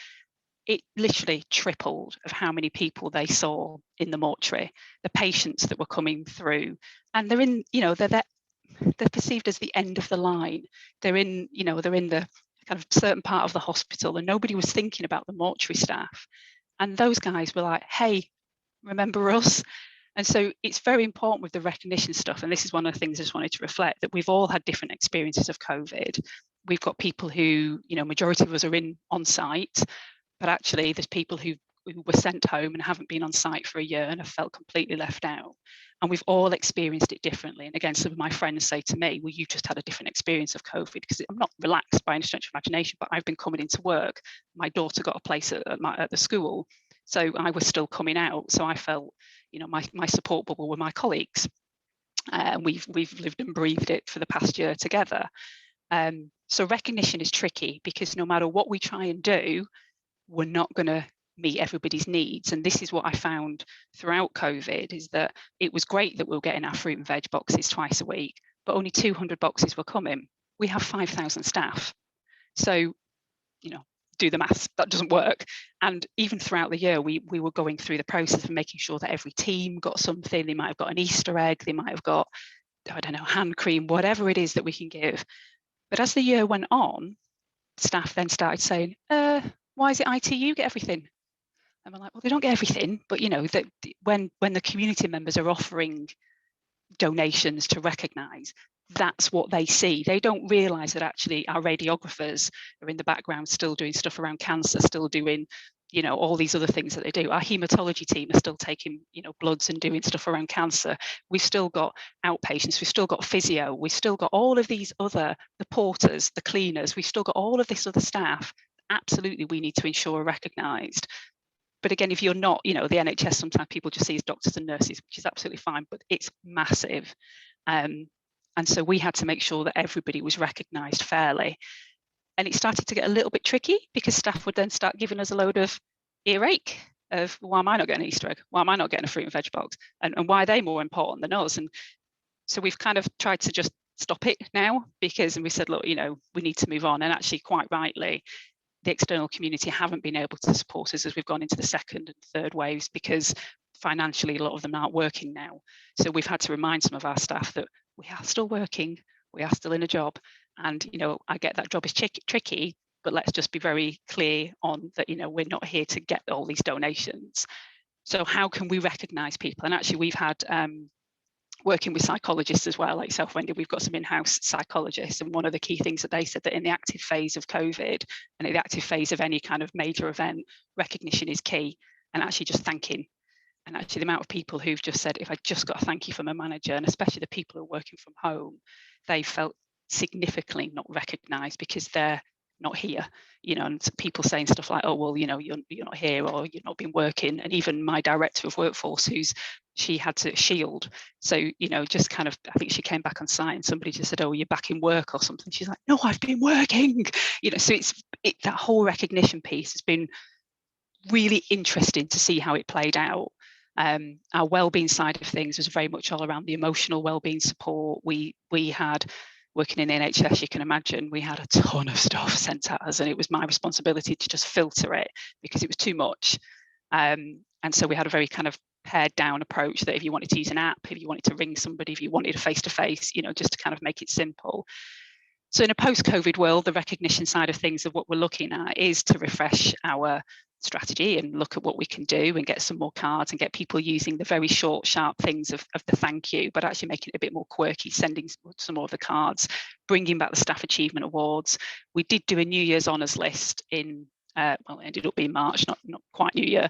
it literally tripled of how many people they saw in the mortuary, the patients that were coming through, and they're in, you know, they're perceived as the end of the line. They're in, you know, they're in the kind of certain part of the hospital, and nobody was thinking about the mortuary staff. And those guys were like, hey, remember us? And so it's very important with the recognition stuff. And this is one of the things I just wanted to reflect, that we've all had different experiences of COVID. We've got people who, you know, majority of us are in on site, but actually there's people who were sent home and haven't been on site for a year and have felt completely left out. And we've all experienced it differently. And again, some of my friends say to me, well, you just had a different experience of COVID, because I'm not relaxed by any stretch of imagination, but I've been coming into work. My daughter got a place at the school, so I was still coming out. So I felt, you know, my support bubble were my colleagues. And we've lived and breathed it for the past year together. So recognition is tricky, because no matter what we try and do, we're not going to meet everybody's needs. And this is what I found throughout COVID, is that it was great that we were getting our fruit and veg boxes twice a week, but only 200 boxes were coming. We have 5,000 staff. So, you know, do the maths, that doesn't work. And even throughout the year, we were going through the process of making sure that every team got something. They might have got an Easter egg, they might have got, I don't know, hand cream, whatever it is that we can give. But as the year went on, staff then started saying, why is it ITU get everything? And we're like, well, they don't get everything, but you know, that when the community members are offering donations to recognise, that's what they see. They don't realise that actually our radiographers are in the background still doing stuff around cancer, still doing, you know, all these other things that they do. Our haematology team are still taking, you know, bloods and doing stuff around cancer. We've still got outpatients, we've still got physio, we've still got all of these other, the porters, the cleaners, we've still got all of this other staff. Absolutely, we need to ensure are recognised. But again, if you're not, you know, the NHS, sometimes people just see as doctors and nurses, which is absolutely fine, but it's massive. And so we had to make sure that everybody was recognised fairly. And it started to get a little bit tricky, because staff would then start giving us a load of earache of, why am I not getting an Easter egg? Why am I not getting a fruit and veg box? And why are they more important than us? And so we've kind of tried to just stop it now, because, and we said, look, you know, we need to move on. And actually, quite rightly, the external community haven't been able to support us as we've gone into the second and third waves, because financially a lot of them aren't working now. So we've had to remind some of our staff that we are still working, we are still in a job, and you know, I get that job is tricky, but let's just be very clear on that, you know, we're not here to get all these donations. So how can we recognise people? And actually we've had working with psychologists as well, like yourself, Wendy, we've got some in-house psychologists, and one of the key things that they said, that in the active phase of COVID and in the active phase of any kind of major event, recognition is key, and actually just thanking. And actually the amount of people who've just said, if I just got a thank you from a manager, and especially the people who are working from home, they felt significantly not recognised because they're not here, you know, and people saying stuff like, oh, well, you know, you're not here, or you've not been working. And even my director of workforce, she had to shield. So, you know, just kind of, I think she came back on site and somebody just said, oh, you're back in work or something. She's like, no, I've been working, you know. So that whole recognition piece has been really interesting to see how it played out. Our wellbeing side of things was very much all around the emotional wellbeing support. We had, working in the NHS, you can imagine, we had a ton of stuff sent at us, and it was my responsibility to just filter it because it was too much. And so we had a very kind of pared down approach, that if you wanted to use an app, if you wanted to ring somebody, if you wanted a face-to-face, you know, just to kind of make it simple. So in a post-COVID world, the recognition side of things of what we're looking at is to refresh our strategy and look at what we can do and get some more cards and get people using the very short, sharp things of the thank you, but actually making it a bit more quirky, sending some more of the cards, bringing back the staff achievement awards. We did do a New Year's honours list in, well, it ended up being March, not quite New Year,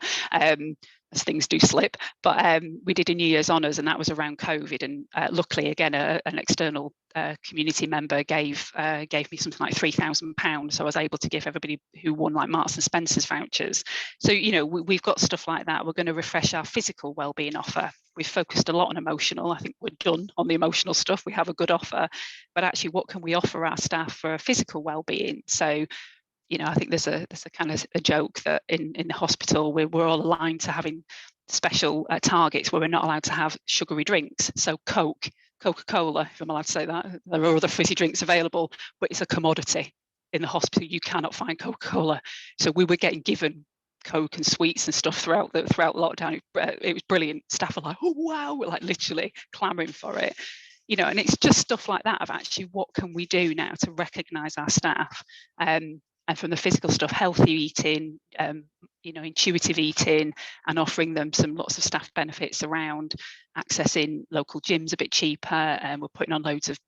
as things do slip, but we did a New Year's honours, and that was around COVID. And luckily, again, an external community member gave me something like £3,000, so I was able to give everybody who won like Marks and Spencer's vouchers. So, you know, we've got stuff like that. We're going to refresh our physical wellbeing offer. We've focused a lot on emotional. I think we're done on the emotional stuff. We have a good offer, but actually, what can we offer our staff for physical wellbeing? So, you know, I think there's a kind of a joke that in the hospital we're all aligned to having special targets where we're not allowed to have sugary drinks. So Coca-Cola, if I'm allowed to say that, there are other fizzy drinks available, but it's a commodity in the hospital. You cannot find Coca-Cola. So we were getting given Coke and sweets and stuff throughout lockdown. It was brilliant. Staff are like, oh wow, we're like literally clamoring for it, you know. And it's just stuff like that of actually what can we do now to recognise our staff, and from the physical stuff, healthy eating, you know, intuitive eating, and offering them lots of staff benefits around accessing local gyms a bit cheaper, and we're putting on loads of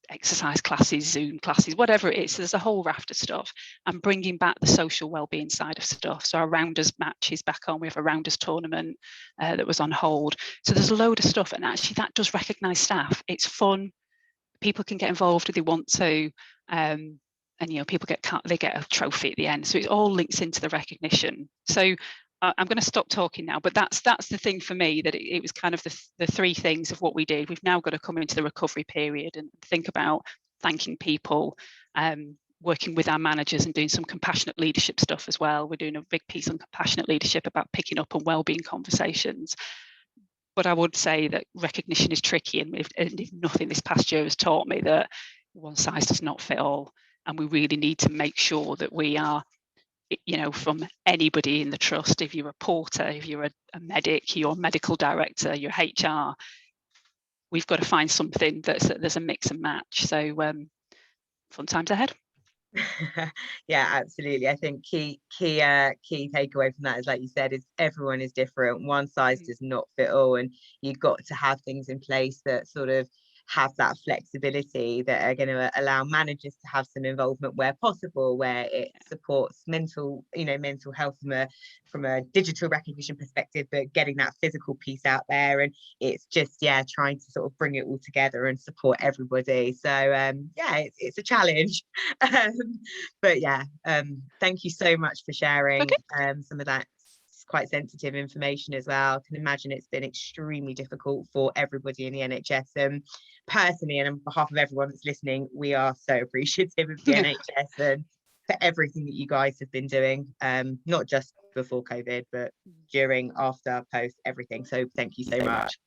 exercise classes, Zoom classes, whatever it is. So there's a whole raft of stuff, and bringing back the social wellbeing side of stuff. So our rounders match is back on. We have a rounders tournament that was on hold. So there's a load of stuff, and actually that does recognise staff. It's fun. People can get involved if they want to, and you know, people get a trophy at the end. So it all links into the recognition. So I'm going to stop talking now, but that's the thing for me, that it was kind of the three things of what we did. We've now got to come into the recovery period and think about thanking people, working with our managers and doing some compassionate leadership stuff as well. We're doing a big piece on compassionate leadership about picking up on wellbeing conversations. But I would say that recognition is tricky, and if nothing this past year has taught me that one size does not fit all, and we really need to make sure that we are, you know, from anybody in the trust, if you're a porter, if you're a medic, you're a medical director, you're HR, we've got to find something there's a mix and match. So fun times ahead. Yeah, absolutely. I think key takeaway from that is, like you said, is everyone is different. One size does not fit all, and you've got to have things in place that sort of have that flexibility, that are going to allow managers to have some involvement where possible, where it supports mental health from a digital recognition perspective, but getting that physical piece out there. And it's just, trying to sort of bring it all together and support everybody. So it's a challenge. But thank you so much for sharing some of that quite sensitive information as well. I can imagine it's been extremely difficult for everybody in the NHS. Personally, and on behalf of everyone that's listening, we are so appreciative of the NHS and for everything that you guys have been doing, not just before COVID, but during, after, post, everything. So thank you so much.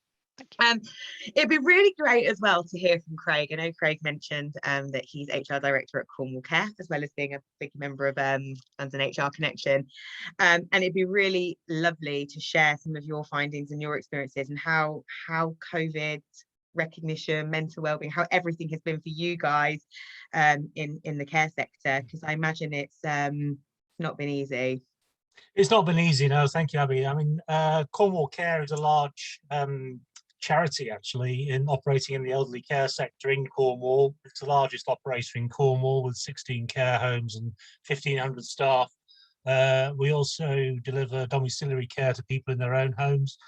It'd be really great as well to hear from Craig. I know Craig mentioned that he's HR director at Cornwall Care, as well as being a big member of London HR Connection, and it'd be really lovely to share some of your findings and your experiences, and how COVID recognition, mental wellbeing, how everything has been for you guys in the care sector, because I imagine it's not been easy. It's not been easy, no. Thank you, Abby. I mean, Cornwall Care is a large charity, actually, in operating in the elderly care sector in Cornwall. It's the largest operator in Cornwall, with 16 care homes and 1,500 staff. We also deliver domiciliary care to people in their own homes.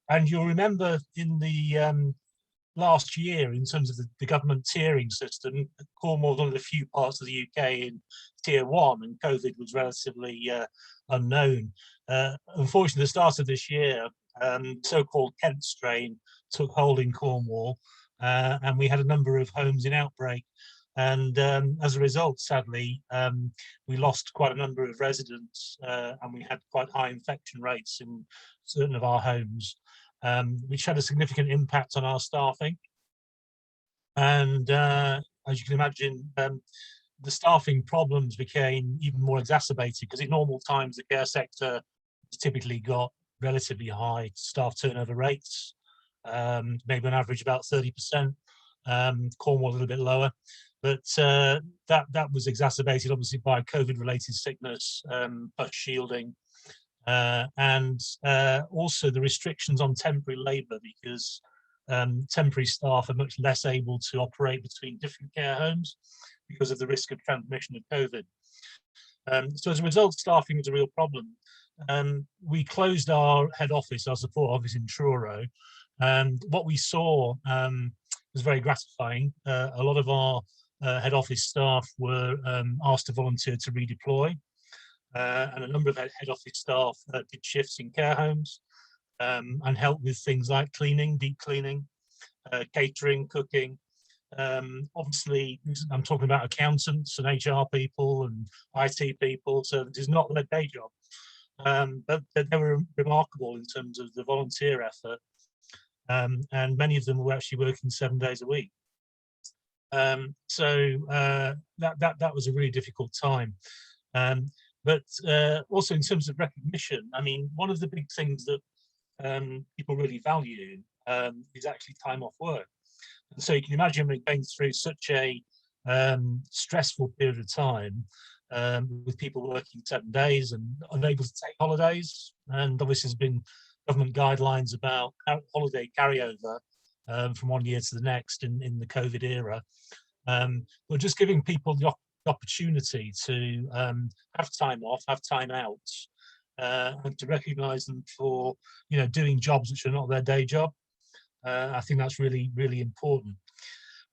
And you'll remember in the last year, in terms of the government tiering system, Cornwall was one of the few parts of the UK in tier 1, and COVID was relatively unknown. Unfortunately, the start of this year, so-called Kent strain took hold in Cornwall, and we had a number of homes in outbreak. And as a result, sadly, we lost quite a number of residents, and we had quite high infection rates in certain of our homes, which had a significant impact on our staffing. And as you can imagine, the staffing problems became even more exacerbated, because in normal times, the care sector has typically got relatively high staff turnover rates, maybe on average about 30%. Cornwall a little bit lower, but that was exacerbated obviously by COVID-related sickness, plus shielding, and also the restrictions on temporary labour, because temporary staff are much less able to operate between different care homes because of the risk of transmission of COVID. So as a result, staffing was a real problem. We closed our head office, our support office in Truro, and what we saw was very gratifying. A lot of our head office staff were asked to volunteer to redeploy, and a number of head office staff did shifts in care homes and helped with things like cleaning, deep cleaning, catering, cooking. Obviously, I'm talking about accountants and HR people and IT people, so this is not their day job. But they were remarkable in terms of the volunteer effort, and many of them were actually working 7 days a week. So that was a really difficult time. But also in terms of recognition, I mean, one of the big things that people really value is actually time off work. And so you can imagine we're going through such a stressful period of time with people working 7 days and unable to take holidays. And obviously there's been government guidelines about holiday carryover from one year to the next in the COVID era. But just giving people the opportunity to have time off, have time out, and to recognise them for doing jobs which are not their day job. I think that's really, really important.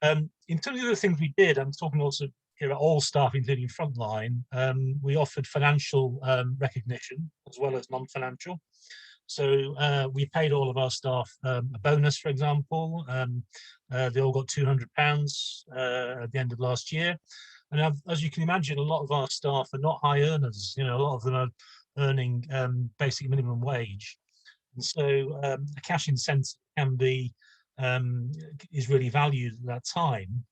In terms of the things we did, I'm talking also here at all staff, including frontline, we offered financial recognition as well as non-financial. So we paid all of our staff a bonus, for example. They all got £200 at the end of last year. And as you can imagine, a lot of our staff are not high earners. A lot of them are earning basic minimum wage. And so a cash incentive can be is really valued at that time.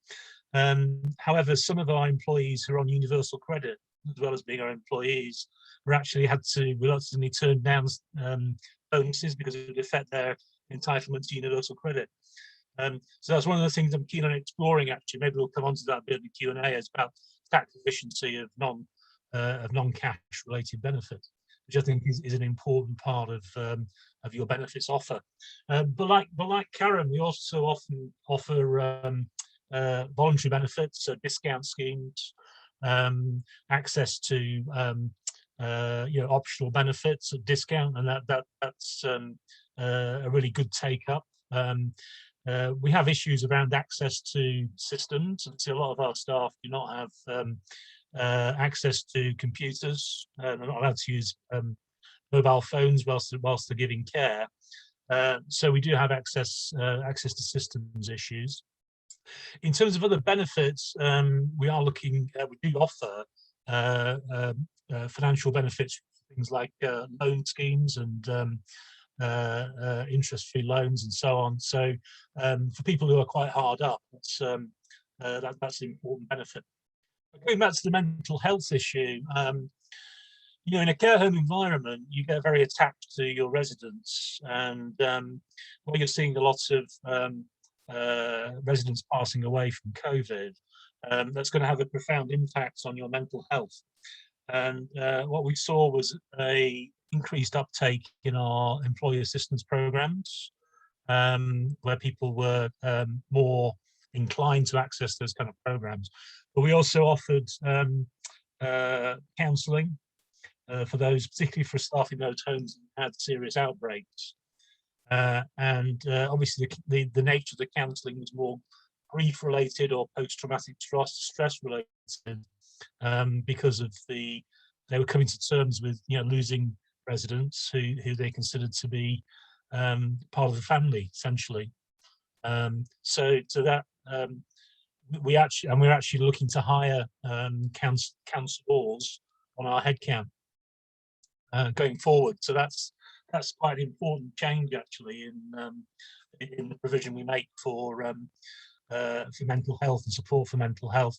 However, some of our employees who are on universal credit, as well as being our employees, were actually had to reluctantly turn down bonuses because it would affect their entitlement to universal credit. So that's one of the things I'm keen on exploring. Actually, maybe we'll come on to that bit of the Q&A, is about tax efficiency of non-cash related benefits, which I think is an important part of your benefits offer. But like Karen, we also often offer voluntary benefits, so discount schemes, access to optional benefits at discount, and that's a really good take up. We have issues around access to systems, and so a lot of our staff do not have access to computers. They're not allowed to use mobile phones whilst they're giving care. So we do have access to systems issues. In terms of other benefits, we do offer financial benefits, things like loan schemes and interest-free loans and so on. So for people who are quite hard up, that's an important benefit. Going back to the mental health issue, in a care home environment, you get very attached to your residents, and while you're seeing a lot of residents passing away from COVID, that's going to have a profound impact on your mental health. And what we saw was a increased uptake in our employee assistance programs, where people were more inclined to access those kind of programs. But we also offered counselling for those, particularly for staff in those homes that had serious outbreaks. And obviously the nature of the counselling was more grief-related or post-traumatic stress-related, because of they were coming to terms with losing residents who they considered to be part of the family, essentially. So that we're actually looking to hire counsellors on our headcount going forward. So that's quite an important change, actually, in the provision we make for mental health and support for mental health.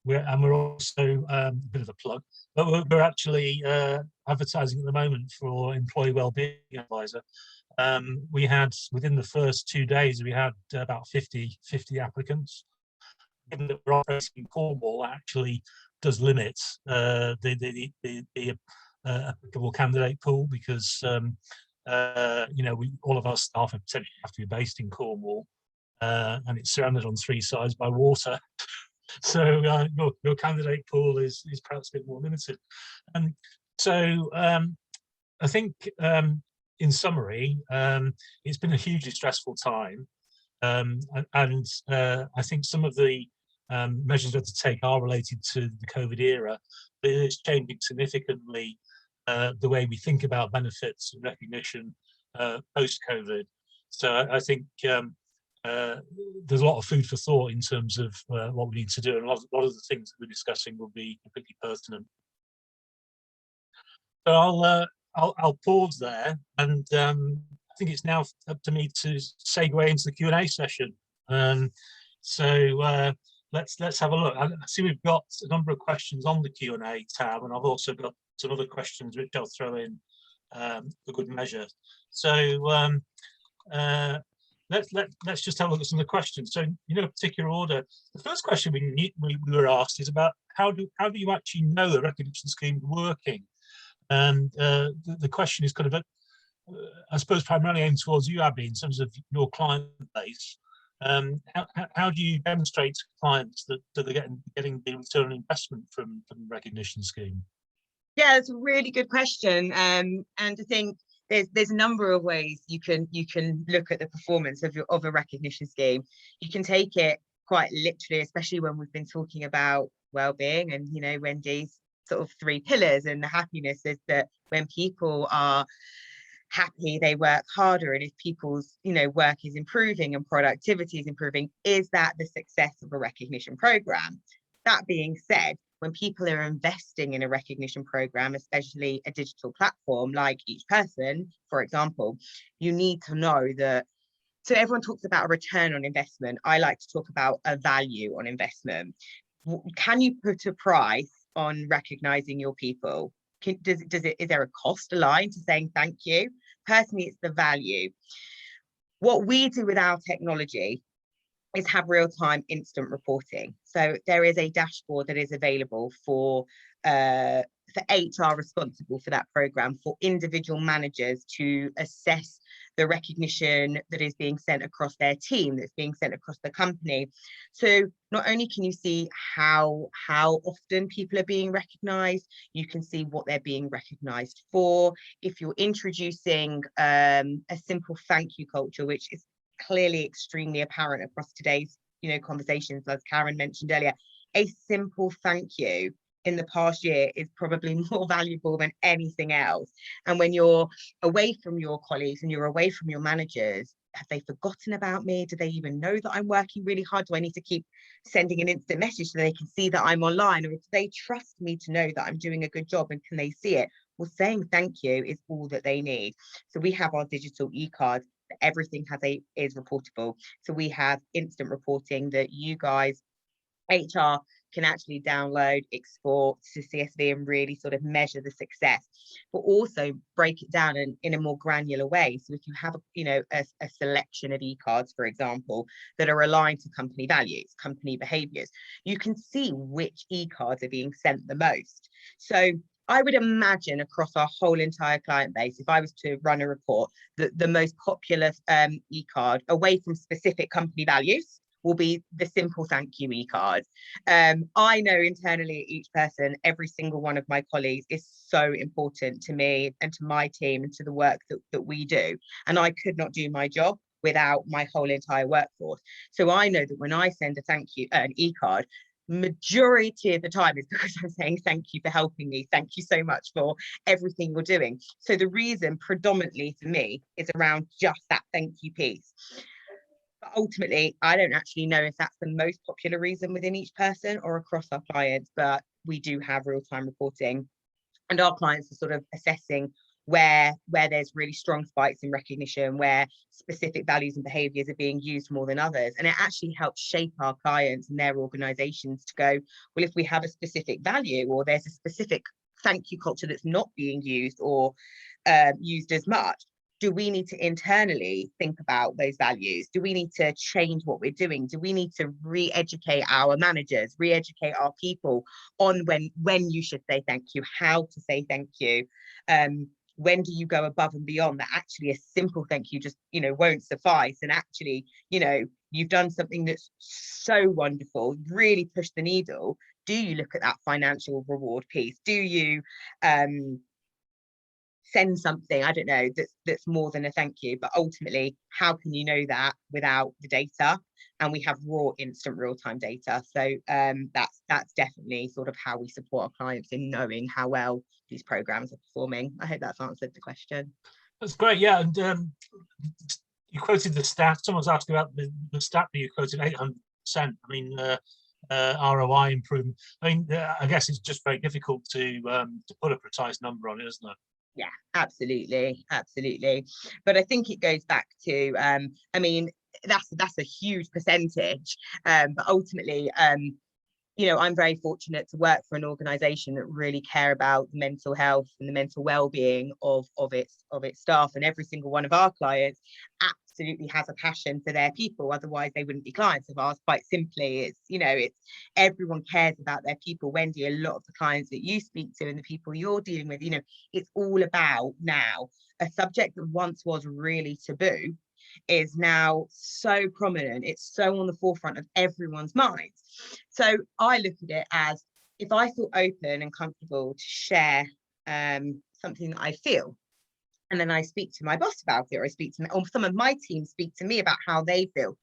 We're also a bit of a plug, but we're actually advertising at the moment for employee wellbeing advisor. We had, within the first 2 days, we had about 50 applicants. Given that we're operating in Cornwall, actually does limit the applicable candidate pool, because all of our staff essentially have to be based in Cornwall, and it's surrounded on 3 sides by water. So your candidate pool is perhaps a bit more limited. And so I think, in summary, it's been a hugely stressful time, and I think some of the measures we have to take are related to the COVID era, but it's changing significantly the way we think about benefits and recognition post-COVID. So I think there's a lot of food for thought in terms of what we need to do, and a lot of the things that we're discussing will be completely pertinent. So I'll pause there, and I think it's now up to me to segue into the Q&A session. So let's have a look. I see we've got a number of questions on the Q&A tab, and I've also got some other questions which I'll throw in for good measure. So let's just have a look at some of the questions. So in no particular order, the first question we were asked is about how do you actually know the recognition scheme is working? And the question is kind of, I suppose, primarily aimed towards you, Abby, in terms of your client base. How do you demonstrate to clients that they're getting the return on investment from the recognition scheme? Yeah, it's a really good question, and I think there's a number of ways you can look at the performance of a recognition scheme. You can take it quite literally, especially when we've been talking about well-being, and you know, Wendy's sort of 3 pillars, and the happiness is that when people are happy, they work harder, and if people's, you know, work is improving and productivity is improving, is that the success of a recognition program? That being said, when people are investing in a recognition program, especially a digital platform like Each Person, for example, you need to know that. So everyone talks about a return on investment. I like to talk about a value on investment. Can you put a price on recognizing your people? Is there a cost aligned to saying thank you? Personally, it's the value. What we do with our technology is have real-time instant reporting. So there is a dashboard that is available for HR responsible for that program, for individual managers to assess the recognition that is being sent across their team, that's being sent across the company. So not only can you see how often people are being recognized, you can see what they're being recognized for. If you're introducing a simple thank you culture, which is clearly extremely apparent across today's, you know, conversations, as Karen mentioned earlier, a simple thank you in the past year is probably more valuable than anything else. And when you're away from your colleagues and you're away from your managers, have they forgotten about me? Do they even know that I'm working really hard? Do I need to keep sending an instant message so they can see that I'm online? Or do they trust me to know that I'm doing a good job, and can they see it? Well, saying thank you is all that they need. So we have our digital e-cards. Everything is reportable. So we have instant reporting that you guys, HR, can actually download, export to CSV, and really sort of measure the success, but also break it down in a more granular way. So if you have a selection of e-cards, for example, that are aligned to company values, company behaviors, you can see which e-cards are being sent the most. So I would imagine across our whole entire client base, if I was to run a report, that the most popular e-card away from specific company values will be the simple thank you e-card. I know internally at Each Person, every single one of my colleagues is so important to me and to my team and to the work that we do. And I could not do my job without my whole entire workforce. So I know that when I send a thank you, an e-card, majority of the time is because I'm saying thank you for helping me, thank you so much for everything you're doing. So the reason predominantly for me is around just that thank you piece. But ultimately, I don't actually know if that's the most popular reason within Each Person or across our clients, but we do have real-time reporting, and our clients are sort of assessing where there's really strong spikes in recognition, where specific values and behaviors are being used more than others. And it actually helps shape our clients and their organizations to go, well, if we have a specific value, or there's a specific thank you culture that's not being used or used as much, do we need to internally think about those values? Do we need to change what we're doing? Do we need to re-educate our managers, re-educate our people on when you should say thank you, how to say thank you? When do you go above and beyond that? Actually, a simple thank you just, won't suffice. And actually, you've done something that's so wonderful, really pushed the needle. Do you look at that financial reward piece? Do you send something, I don't know, that's more than a thank you? But ultimately, how can you know that without the data? And we have raw, instant, real-time data. So that's definitely sort of how we support our clients in knowing how well these programs are performing. I hope that's answered the question. That's great, yeah. And you quoted the stat. Someone's asked about the stat that you quoted, 800%. I mean, ROI improvement. I mean, I guess it's just very difficult to put a precise number on it, isn't it? Yeah, absolutely. But I think it goes back to, that's a huge percentage. But ultimately, you know, I'm very fortunate to work for an organisation that really care about the mental health and the mental well-being of its staff, and every single one of our clients absolutely has a passion for their people, otherwise they wouldn't be clients of ours. Quite simply, it's, you know, it's everyone cares about their people. Wendy, a lot of the clients that you speak to and the people you're dealing with, you know, it's all about now a subject that once was really taboo is now so prominent, it's so on the forefront of everyone's minds. So I look at it as, if I feel open and comfortable to share something that I feel, and then I speak to my boss about it, or I speak to or some of my team speak to me about how they feel.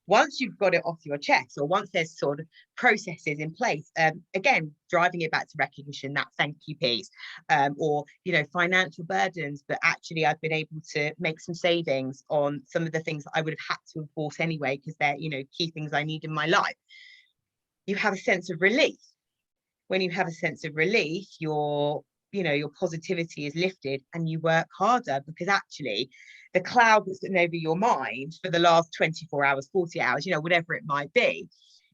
Once you've got it off your chest, or once there's sort of processes in place, again, driving it back to recognition, that thank you piece, or, you know, financial burdens, but actually I've been able to make some savings on some of the things that I would have had to have bought anyway, because they're, you know, key things I need in my life. You have a sense of relief. When you have a sense of relief, your positivity is lifted, and you work harder, because actually the cloud that's been over your mind for the last 24 hours, 40 hours, you know, whatever it might be,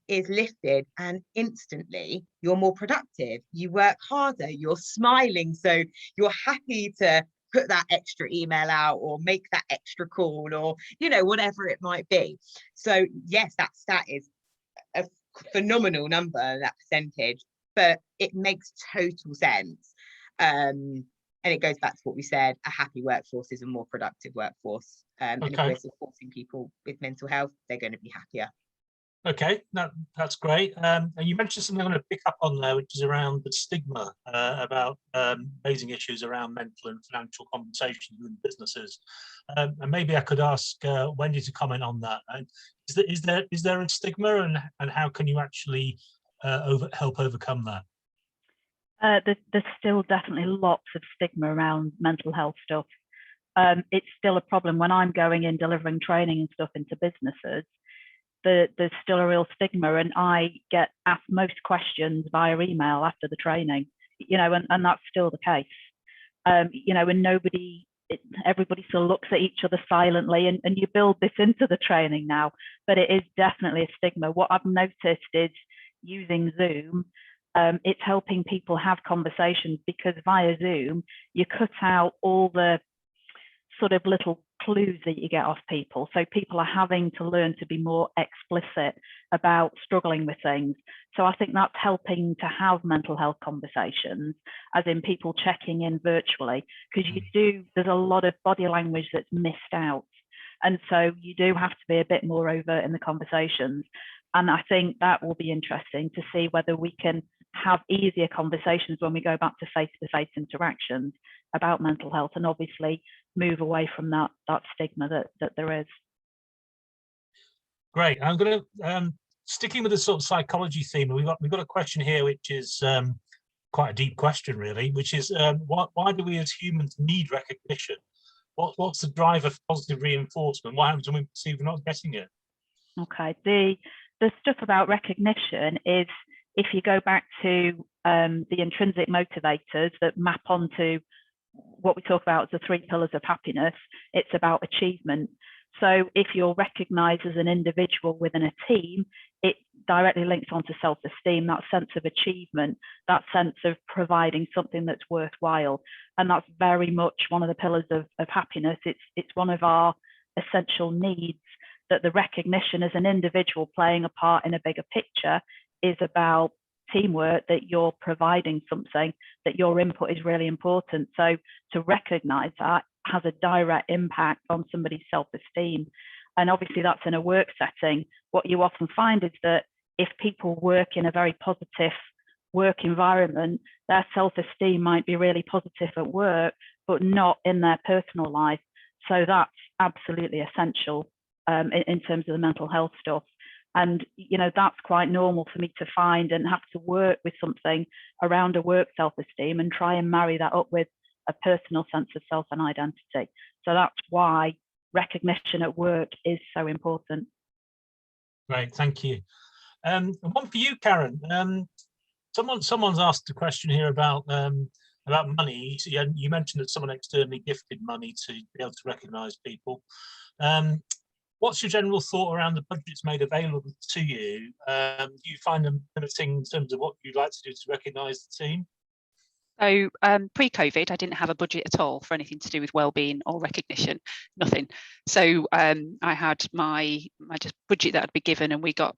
is lifted, and instantly you're more productive, you work harder, you're smiling, so you're happy to put that extra email out or make that extra call, or, you know, whatever it might be. So yes, that stat is a phenomenal number, that percentage, but it makes total sense. And it goes back to what we said, a happy workforce is a more productive workforce. And if we're supporting people with mental health, they're going to be happier. Okay, that's great. And you mentioned something I'm going to pick up on there, which is around the stigma about raising issues around mental and financial compensation within businesses. And maybe I could ask Wendy to comment on that. Is there a stigma, and how can you actually help overcome that? There's still definitely lots of stigma around mental health stuff. It's still a problem when I'm going in delivering training and stuff into businesses. There's still a real stigma, and I get asked most questions via email after the training, you know, and that's still the case. You know, and everybody sort of looks at each other silently, and you build this into the training now, but it is definitely a stigma. What I've noticed is using Zoom, it's helping people have conversations, because via Zoom, you cut out all the sort of little clues that you get off people. So people are having to learn to be more explicit about struggling with things. So I think that's helping to have mental health conversations, as in people checking in virtually, because there's a lot of body language that's missed out. And so you do have to be a bit more overt in the conversations. And I think that will be interesting to see whether we can have easier conversations when we go back to face-to-face interactions about mental health, and obviously move away from that stigma that there is. Great. I'm going to sticking with the sort of psychology theme. We've got a question here, which is quite a deep question, really, which is why do we as humans need recognition? What's the drive of positive reinforcement? What happens when we perceive we're not getting it? Okay. The stuff about recognition is, if you go back to the intrinsic motivators that map onto what we talk about as the 3 pillars of happiness, it's about achievement. So if you're recognized as an individual within a team, it directly links onto self-esteem, that sense of achievement, that sense of providing something that's worthwhile. And that's very much one of the pillars of happiness. It's one of our essential needs, that the recognition as an individual playing a part in a bigger picture is about teamwork, that you're providing something, that your input is really important. So to recognize that has a direct impact on somebody's self-esteem. And obviously that's in a work setting. What you often find is that if people work in a very positive work environment, their self-esteem might be really positive at work, but not in their personal life. So that's absolutely essential in terms of the mental health stuff. And, you know, that's quite normal for me to find and have to work with something around a work self-esteem and try and marry that up with a personal sense of self and identity. So that's why recognition at work is so important. Great, thank you. And one for you, Karen. Someone's asked a question here about money. You mentioned that someone externally gifted money to be able to recognise people. what's your general thought around the budgets made available to you? Do you find them limiting in terms of what you'd like to do to recognise the team? So pre-COVID, I didn't have a budget at all for anything to do with wellbeing or recognition, nothing. So I had my just budget that I'd be given, and we got.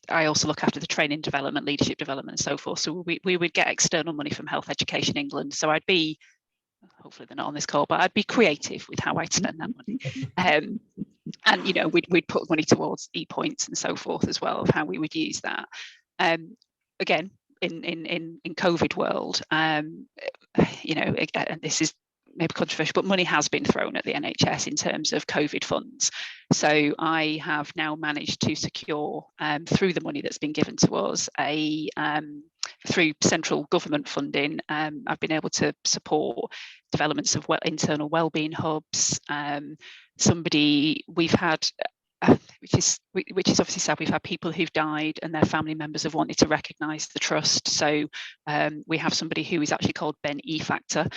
I also look after the training development, leadership development, and so forth. So we would get external money from Health Education England. So I'd be, hopefully they're not on this call, but I'd be creative with how I'd spend that money. And you know, we'd put money towards e-points and so forth as well, of how we would use that. Again, in COVID world, you know, and this is maybe controversial, but money has been thrown at the NHS in terms of COVID funds. So I have now managed to secure, through the money that's been given to us, through central government funding, I've been able to support developments of internal wellbeing hubs. We've had, which is obviously sad, we've had people who've died and their family members have wanted to recognise the trust. So we have somebody who is actually called Ben E Factor.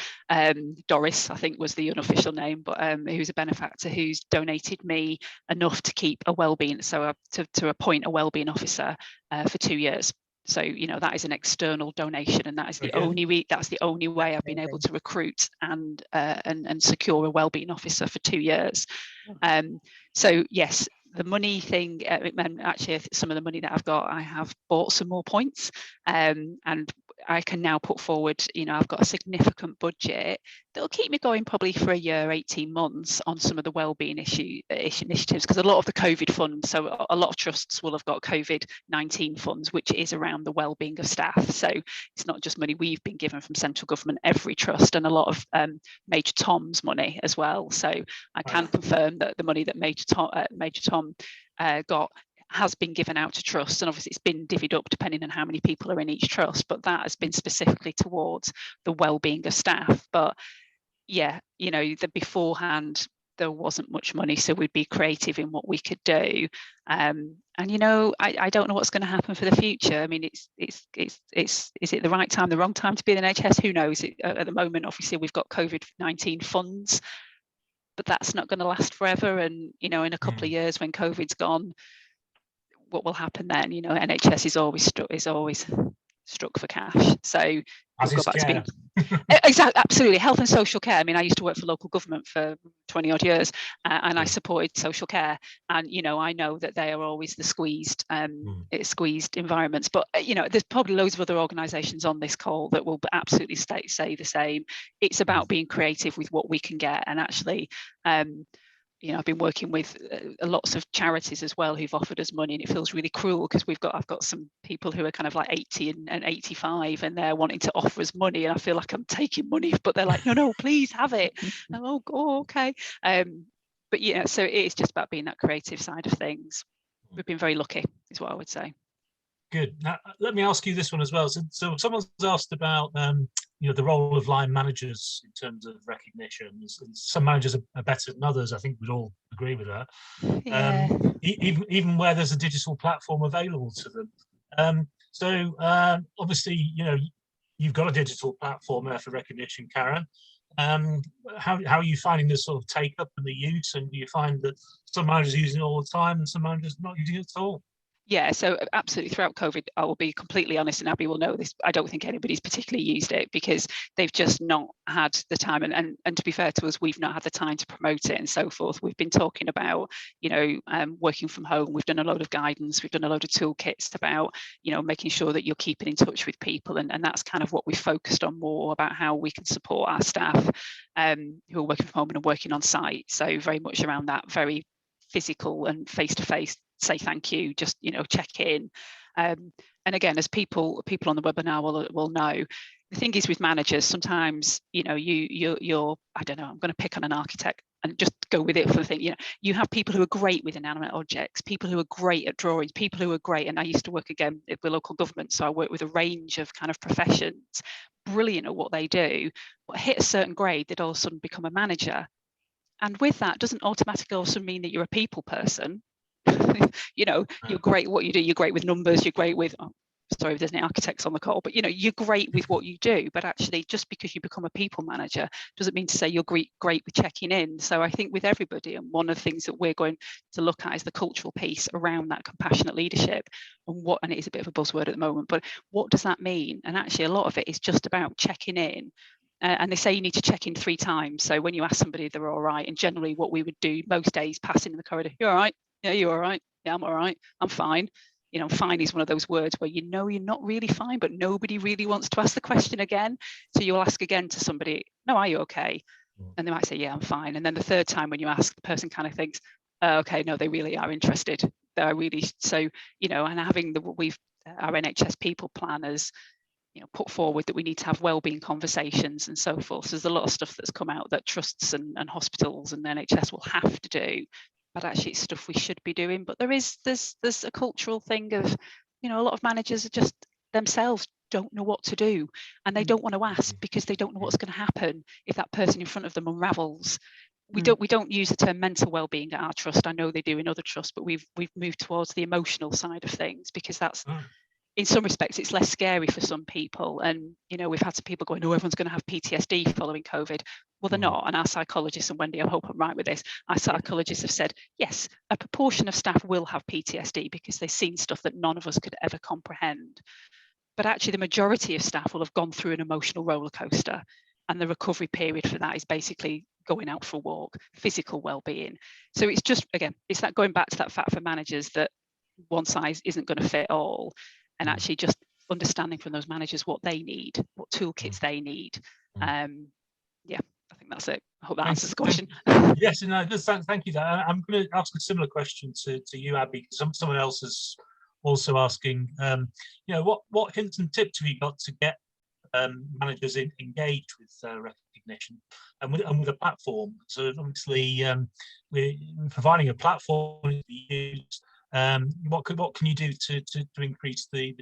Doris, I think, was the unofficial name, but who's a benefactor who's donated me enough to keep a wellbeing, so to appoint a wellbeing officer for 2 years. So you know, that is an external donation, and that is the only way I've been able to recruit and secure a wellbeing officer for 2 years. So yes, the money thing, and actually some of the money that I've got, I have bought some more points, and I can now put forward, you know, I've got a significant budget that'll keep me going probably for a year, 18 months on some of the wellbeing initiatives, because a lot of the COVID funds, so a lot of trusts will have got COVID-19 funds, which is around the wellbeing of staff. So it's not just money we've been given from central government, every trust, and a lot of Major Tom's money as well. So I can confirm that the money that Major Tom got has been given out to trusts, and obviously it's been divvied up depending on how many people are in each trust, but that has been specifically towards the well-being of staff. But yeah, you know, beforehand there wasn't much money, so we'd be creative in what we could do. And you know, I don't know what's going to happen for the future. I mean, is it the right time, the wrong time to be in the NHS? Who knows? At the moment, obviously we've got COVID-19 funds, but that's not going to last forever. And you know, in a couple of years when COVID's gone, what will happen then? You know, NHS is always struck for cash. So we'll go back to being exactly, absolutely, health and social care. I mean, I used to work for local government for 20 odd years, and I supported social care, and you know, I know that they are always the squeezed environments. But you know, there's probably loads of other organisations on this call that will absolutely say the same. It's about being creative with what we can get, and actually you know, I've been working with lots of charities as well who've offered us money, and it feels really cruel because I've got some people who are kind of like 80 and 85, and they're wanting to offer us money, and I feel like I'm taking money, but they're like, no, please have it. Oh, okay. But yeah, so it is just about being that creative side of things. We've been very lucky, is what I would say. Good. Now, let me ask you this one as well. So someone's asked about you know, the role of line managers in terms of recognition. Some managers are better than others. I think we'd all agree with that. Yeah. Even where there's a digital platform available to them. So obviously, you know, you've got a digital platform there for recognition, Karen. How are you finding this sort of take up and the use? And do you find that some managers are using it all the time and some managers not using it at all? Yeah, so absolutely throughout COVID, I will be completely honest, and Abby will know this, I don't think anybody's particularly used it because they've just not had the time. And to be fair to us, we've not had the time to promote it and so forth. We've been talking about, you know, working from home. We've done a load of guidance. We've done a load of toolkits about, you know, making sure that you're keeping in touch with people. And that's kind of what we focused on more, about how we can support our staff who are working from home and working on site. So very much around that, very physical and face-to-face, say thank you, just, you know, check in. And again, as people on the webinar will know, the thing is with managers, sometimes, you know, you're I don't know, I'm going to pick on an architect and just go with it for the thing. You know, you have people who are great with inanimate objects, people who are great at drawings, people who are great, and I used to work again with local government, so I work with a range of kind of professions, brilliant at what they do, but hit a certain grade, they'd all of a sudden become a manager. And with that doesn't automatically also mean that you're a people person. You know, you're great at what you do, you're great with numbers, you're great with, sorry if there's any architects on the call, but you know, you're great with what you do, but actually just because you become a people manager doesn't mean to say you're great with checking in. So I think with everybody, and one of the things that we're going to look at is the cultural piece around that compassionate leadership, and it is a bit of a buzzword at the moment, but what does that mean? And actually a lot of it is just about checking in. And they say you need to check in 3 times. So when you ask somebody if they're all right, and generally what we would do most days, passing in the corridor, you all right? Yeah, you all right? Yeah, I'm all right. I'm fine. You know, fine is one of those words where you know you're not really fine, but nobody really wants to ask the question again. So you'll ask again to somebody, no, are you okay? And they might say, yeah, I'm fine. And then the 3rd time when you ask, the person kind of thinks, oh, okay, no, they really are interested. They're really, so, you know, and having our NHS people planners, you know, put forward that we need to have wellbeing conversations and so forth. So there's a lot of stuff that's come out that trusts and hospitals and NHS will have to do, but actually it's stuff we should be doing. But there's a cultural thing of, you know, a lot of managers are just themselves don't know what to do, and they don't want to ask because they don't know what's going to happen if that person in front of them unravels. We don't use the term mental well-being at our trust. I know they do in other trusts, but we've moved towards the emotional side of things, because that's in some respects it's less scary for some people. And you know, we've had some people going, oh, everyone's going to have PTSD following COVID. Well, they're not. And our psychologists, and Wendy, I hope I'm right with this, our psychologists have said yes, a proportion of staff will have PTSD because they've seen stuff that none of us could ever comprehend, but actually the majority of staff will have gone through an emotional roller coaster, and the recovery period for that is basically going out for a walk, physical well-being. So it's just, again, it's that going back to that fact for managers that one size isn't going to fit all, and actually just understanding from those managers what they need, what toolkits they need. Yeah, I think that's it. I hope that answers the question. Yes, and no, thank you. I'm going to ask a similar question to you, Abby, because someone else is also asking, you know, what hints and tips have you got to get managers engaged with recognition and with a platform? So obviously we're providing a platform to be used. What can you do to increase the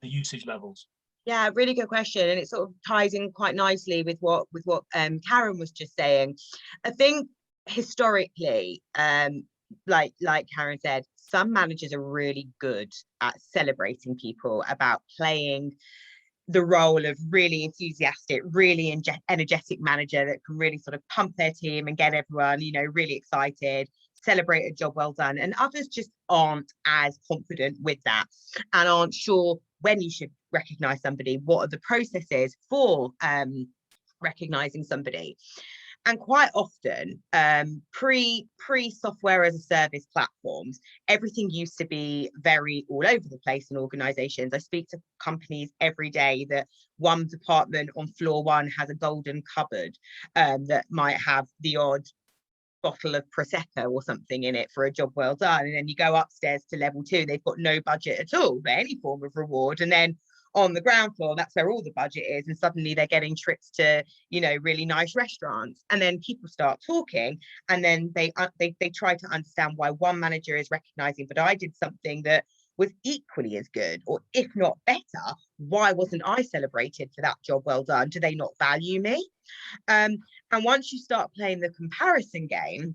usage levels? Yeah, really good question, and it sort of ties in quite nicely with what Karen was just saying. I think historically, like Karen said, some managers are really good at celebrating people, about playing the role of really enthusiastic, really energetic manager that can really sort of pump their team and get everyone, you know, really excited, celebrate a job well done. And others just aren't as confident with that and aren't sure when you should recognize somebody, what are the processes for recognizing somebody. And quite often, pre software as a service platforms, everything used to be very all over the place in organizations. I speak to companies every day that one department on floor 1 has a golden cupboard that might have the odd bottle of Prosecco or something in it for a job well done. And then you go upstairs to level 2, they've got no budget at all for any form of reward. And then on the ground floor, that's where all the budget is, and suddenly they're getting trips to, you know, really nice restaurants. And then people start talking, and then they try to understand why one manager is recognizing, but I did something that was equally as good, or if not better. Why wasn't I celebrated for that job well done? Do they not value me? And once you start playing the comparison game,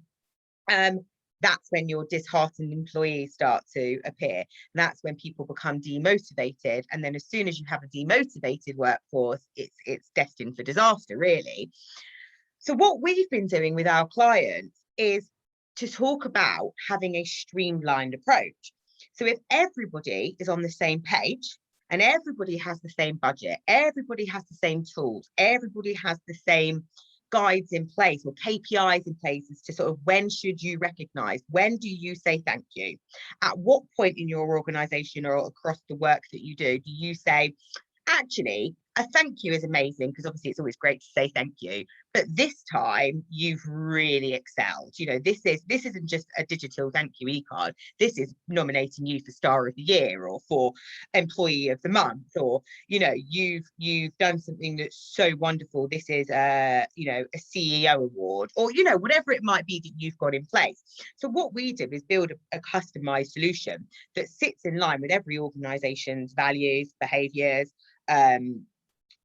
that's when your disheartened employees start to appear. And that's when people become demotivated. And then as soon as you have a demotivated workforce, it's destined for disaster, really. So what we've been doing with our clients is to talk about having a streamlined approach. So if everybody is on the same page and everybody has the same budget, everybody has the same tools, everybody has the same guides in place or KPIs in place as to sort of when should you recognize, when do you say thank you, at what point in your organization or across the work that you do you say, actually, a thank you is amazing, because obviously it's always great to say thank you, but this time you've really excelled. You know, this isn't just a digital thank you e-card. This is nominating you for Star of the Year or for Employee of the Month, or, you know, you've done something that's so wonderful. This is you know, a CEO award, or, you know, whatever it might be that you've got in place. So what we do is build a customized solution that sits in line with every organization's values, behaviors,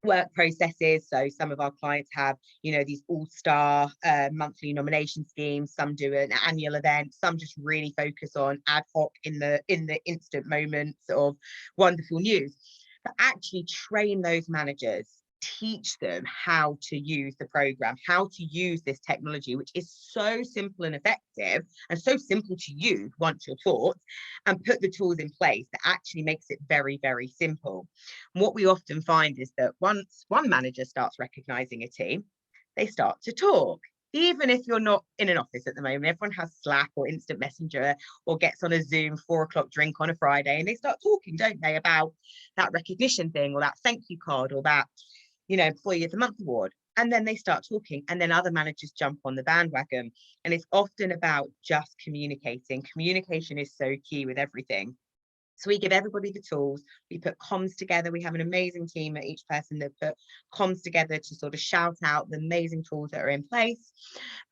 work processes. So some of our clients have, you know, these all-star monthly nomination schemes. Some do an annual event. Some just really focus on ad hoc in the instant moments of wonderful news. But actually train those managers, teach them how to use the program, how to use this technology, which is so simple and effective and so simple to use once you're taught, and put the tools in place that actually makes it very, very simple. And what we often find is that once one manager starts recognizing a team, they start to talk. Even if you're not in an office at the moment, everyone has Slack or Instant Messenger or gets on a Zoom 4 o'clock drink on a Friday, and they start talking, don't they, about that recognition thing or that thank you card or that, you know, Employee of the Month award. And then they start talking, and then other managers jump on the bandwagon. And it's often about just communicating. Communication is so key with everything. So we give everybody the tools, we put comms together. We have an amazing team at each person that put comms together to sort of shout out the amazing tools that are in place.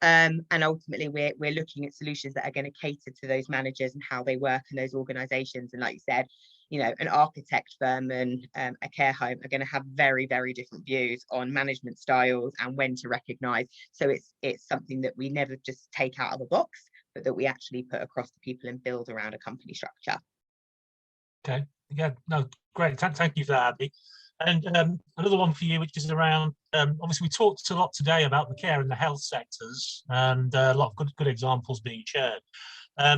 And ultimately we're looking at solutions that are going to cater to those managers and how they work in those organizations. And like you said, you know, an architect firm and a care home are going to have very, very different views on management styles and when to recognize. So it's something that we never just take out of a box, but that we actually put across the people and build around a company structure. Okay, yeah, no, great. Thank you for that, Abby. And another one for you, which is around, obviously we talked a lot today about the care and the health sectors, and a lot of good examples being shared. I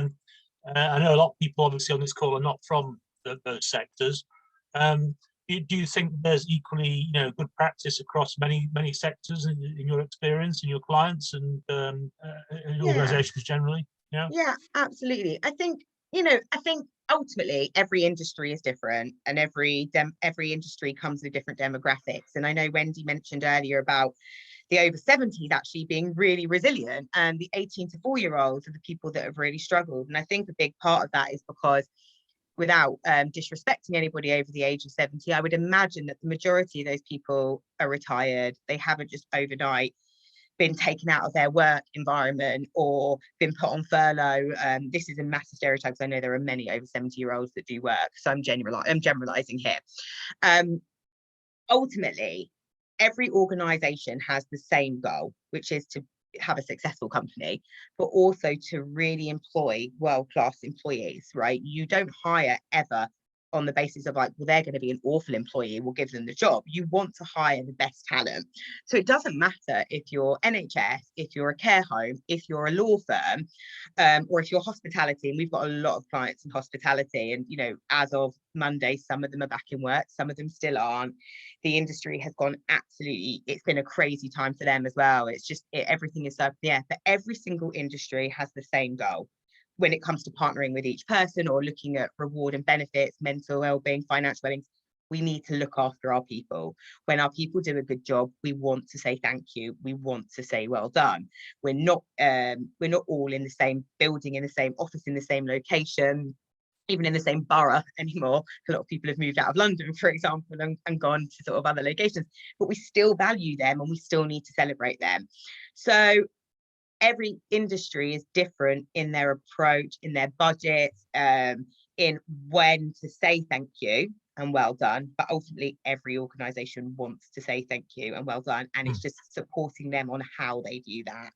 know a lot of people obviously on this call are not from those sectors. Do you think there's equally, you know, good practice across many sectors in your experience, in your clients and in organizations generally? Yeah, absolutely. I think, you know, ultimately every industry is different, and every industry comes with different demographics. And I know Wendy mentioned earlier about the over 70s actually being really resilient, and the 18 to 4-year-olds are the people that have really struggled. And I think a big part of that is because, without disrespecting anybody over the age of 70, I would imagine that the majority of those people are retired. They haven't just overnight been taken out of their work environment or been put on furlough. This is a massive stereotype, because I know there are many over 70-year-olds that do work, so I'm generalizing here. Ultimately, every organization has the same goal, which is to have a successful company, but also to really employ world-class employees, right? You don't hire ever on the basis of like, well, they're going to be an awful employee, we'll give them the job. You want to hire the best talent. So it doesn't matter if you're NHS, if you're a care home, if you're a law firm, or if you're hospitality. And we've got a lot of clients in hospitality, and, you know, as of Monday, some of them are back in work, some of them still aren't. The industry has gone absolutely, it's been a crazy time for them as well. It's just, everything is up there, but every single industry has the same goal when it comes to partnering with each person or looking at reward and benefits, mental well-being, financial well-being. We need to look after our people. When our people do a good job, we want to say thank you. We want to say well done. We're not all in the same building, in the same office, in the same location, even in the same borough anymore. A lot of people have moved out of London, for example, and gone to sort of other locations, but we still value them and we still need to celebrate them. So every industry is different in their approach, in their budgets, in when to say thank you and well done. But ultimately, every organisation wants to say thank you and well done, and it's just supporting them on how they do that.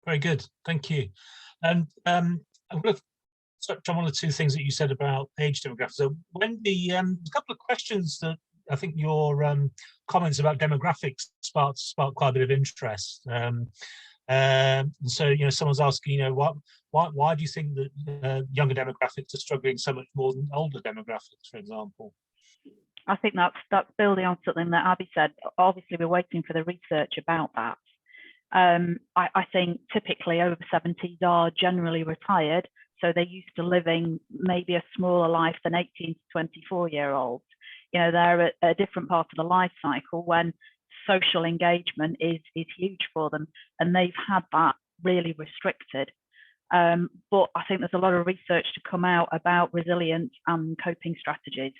Very good, thank you. And I'm going to touch on one or two things that you said about age demographics. So Wendy, a couple of questions that I think your comments about demographics sparked quite a bit of interest. And so, you know, someone's asking, you know, why do you think that younger demographics are struggling so much more than older demographics, for example? I think that's building on something that Abby said. Obviously, we're waiting for the research about that. I think typically over 70s are generally retired, so they're used to living maybe a smaller life than 18 to 24-year-olds. You know, they're at a different part of the life cycle when social engagement is huge for them, and they've had that really restricted. But I think there's a lot of research to come out about resilience and coping strategies.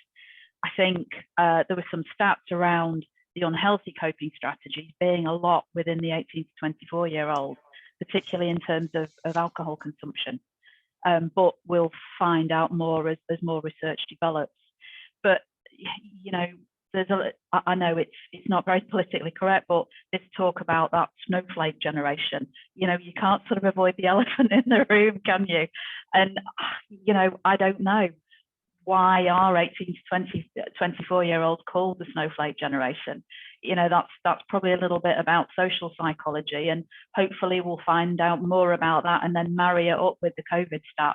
I think there were some stats around the unhealthy coping strategies being a lot within the 18 to 24-year-olds, particularly in terms of alcohol consumption. But we'll find out more as more research develops. But, you know, I know it's not very politically correct, but this talk about that snowflake generation, you know, you can't sort of avoid the elephant in the room, can you? And, you know, I don't know why are 18 to 24-year-olds called the snowflake generation. You know, that's probably a little bit about social psychology, and hopefully we'll find out more about that and then marry it up with the COVID stats.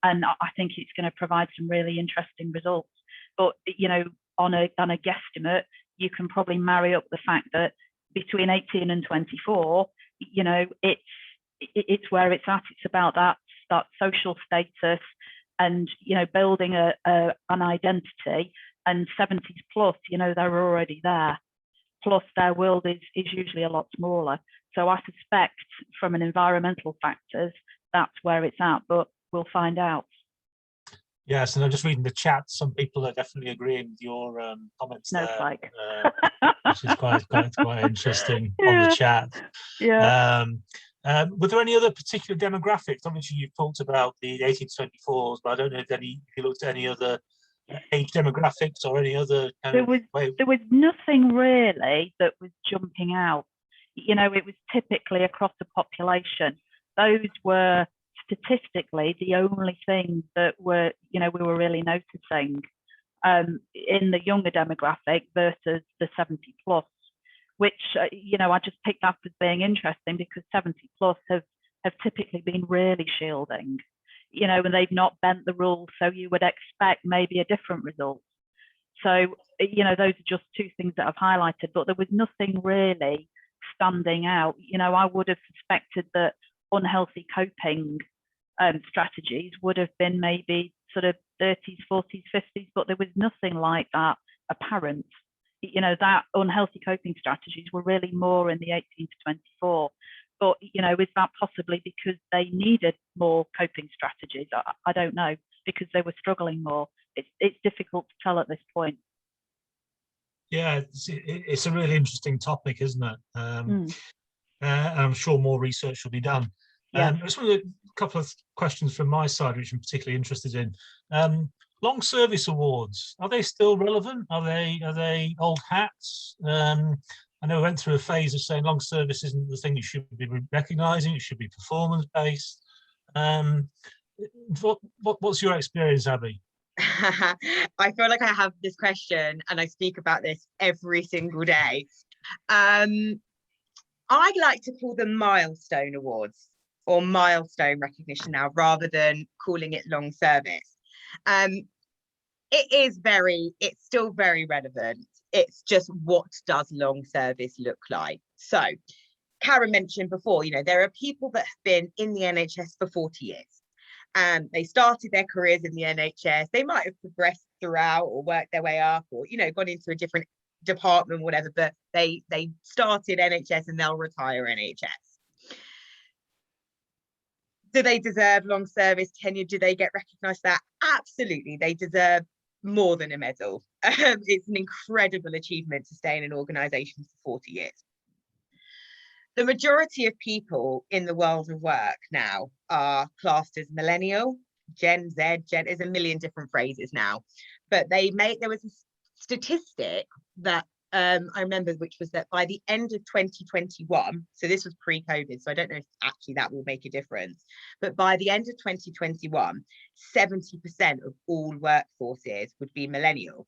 And I think it's going to provide some really interesting results. But, you know, on a guesstimate, you can probably marry up the fact that between 18 and 24, you know, it's where it's at. It's about that social status and, you know, building an identity. And 70s plus, you know, they're already there. Plus their world is usually a lot smaller. So I suspect from an environmental factors, that's where it's at, but we'll find out. Yes, and I'm just reading the chat. Some people are definitely agreeing with your comments Snowflake. there, which is quite interesting Yeah. on the chat. Yeah. Were there any other particular demographics? Obviously, you've talked about the 18 to 24s, but I don't know if you looked at any other age demographics or any other kind of way. There was nothing really that was jumping out. You know, it was typically across the population. Those were statistically the only things that were, you know, we were really noticing in the younger demographic versus the 70 plus, which, you know, I just picked up as being interesting because 70 plus have typically been really shielding, you know, and they've not bent the rules. So you would expect maybe a different result. So, you know, those are just two things that I've highlighted, but there was nothing really standing out. You know, I would have suspected that unhealthy coping strategies would have been maybe sort of 30s, 40s, 50s, but there was nothing like that apparent. You know, that unhealthy coping strategies were really more in the 18 to 24. But, you know, is that possibly because they needed more coping strategies? I don't know, because they were struggling more. It's difficult to tell at this point. Yeah, it's a really interesting topic, isn't it? And I'm sure more research will be done. Yeah. I just wanted a couple of questions from my side, which I'm particularly interested in. Long service awards, are they still relevant? Are they old hats? I know I went through a phase of saying long service isn't the thing you should be recognising, it should be performance based. What's your experience, Abby? I feel like I have this question and I speak about this every single day. I like to call them milestone awards or milestone recognition now, rather than calling it long service. It's still very relevant. It's just, what does long service look like? So Karen mentioned before, you know, there are people that have been in the NHS for 40 years. They started their careers in the NHS. They might have progressed throughout or worked their way up or, you know, gone into a different department, whatever, but they started NHS and they'll retire NHS. Do they deserve long service tenure? Do they get recognised for that? Absolutely, they deserve more than a medal. It's an incredible achievement to stay in an organisation for 40 years. The majority of people in the world of work now are classed as millennial, Gen Z, there's a million different phrases now, but there was a statistic that I remember, which was that by the end of 2021, so this was pre-COVID, so I don't know if actually that will make a difference, but by the end of 2021, 70% of all workforces would be millennial.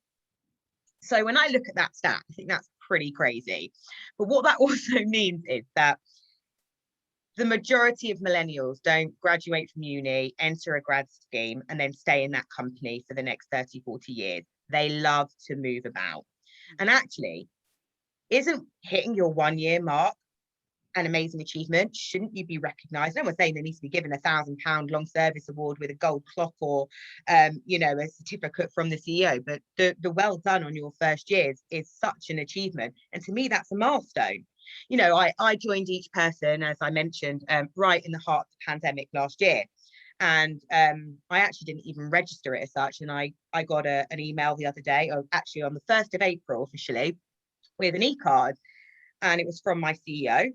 So when I look at that stat, I think that's pretty crazy. But what that also means is that the majority of millennials don't graduate from uni, enter a grad scheme, and then stay in that company for the next 30, 40 years. They love to move about. And actually, isn't hitting your 1 year mark an amazing achievement? Shouldn't you be recognised? No one's saying there needs to be given £1,000 long service award with a gold clock or, you know, a certificate from the CEO. But the well done on your first years is such an achievement. And to me, that's a milestone. You know, I joined Each Person, as I mentioned, right in the heart of the pandemic last year. And I actually didn't even register it as such. And I got an email the other day, or actually on the 1st of April officially, with an e-card. And it was from my CEO.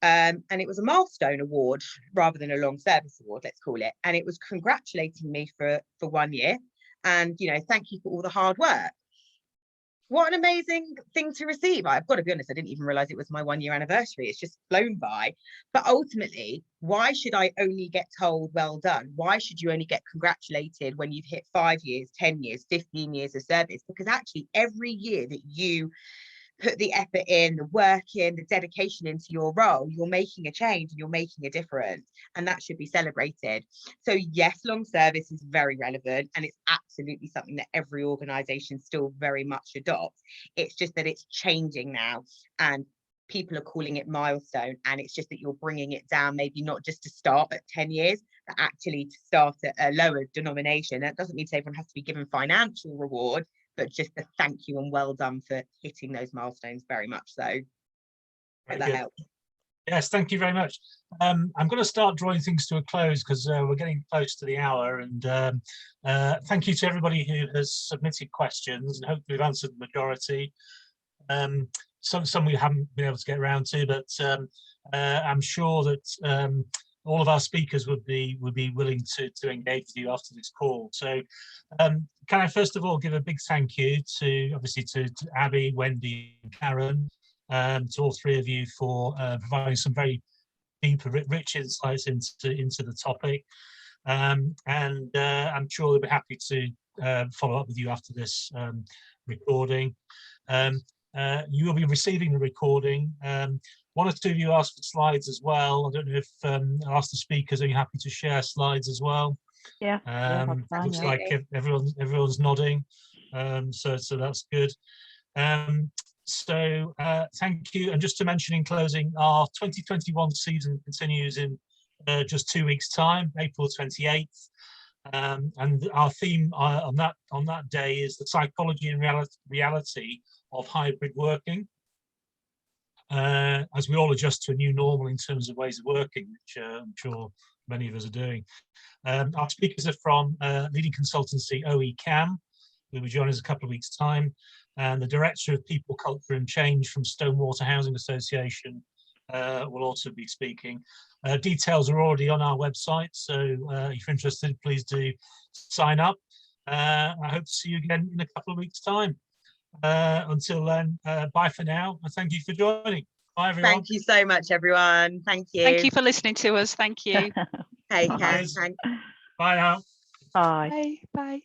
And it was a milestone award rather than a long service award, let's call it. And it was congratulating me for 1 year. And, you know, thank you for all the hard work. What an amazing thing to receive. I've got to be honest, I didn't even realize it was my 1 year anniversary. It's just flown by. But ultimately, why should I only get told well done? Why should you only get congratulated when you've hit 5 years, 10 years, 15 years of service? Because actually every year that you put the effort in, the work in, the dedication into your role, you're making a change and you're making a difference, and that should be celebrated. So yes, long service is very relevant, and it's absolutely something that every organisation still very much adopts. It's just that it's changing now, and people are calling it milestone, and it's just that you're bringing it down, maybe not just to start at 10 years, but actually to start at a lower denomination. That doesn't mean everyone has to be given financial reward, but just a thank you and well done for hitting those milestones, very much so. Hope that helps. Yes, thank you very much. I'm going to start drawing things to a close because we're getting close to the hour, and thank you to everybody who has submitted questions, and hopefully we've answered the majority. Some we haven't been able to get around to, but I'm sure that all of our speakers would be willing to engage with you after this call. So can I first of all give a big thank you to obviously to Abby, Wendy and Karen, to all three of you for providing some very deep, rich insights into the topic. And I'm sure they'll be happy to follow up with you after this recording. You will be receiving the recording. One or two of you asked for slides as well. I don't know if I'll ask the speakers, are you happy to share slides as well? Yeah, that's fine, looks yeah. like everyone's nodding, so that's good. So thank you. And just to mention in closing, our 2021 season continues in just 2 weeks' time, April 28th. And our theme on that day is the psychology and reality of hybrid working. As we all adjust to a new normal in terms of ways of working, which I'm sure many of us are doing. Our speakers are from leading consultancy OECAM, who will join us a couple of weeks' time, and the Director of People, Culture and Change from Stonewater Housing Association will also be speaking. Details are already on our website, so if you're interested, please do sign up. I hope to see you again in a couple of weeks' time. Until then, bye for now, and thank you for joining. Bye, everyone. Thank you so much, everyone. Thank you. Thank you for listening to us. Thank you. Take care. Cheers. Bye now. Bye. Bye. Bye.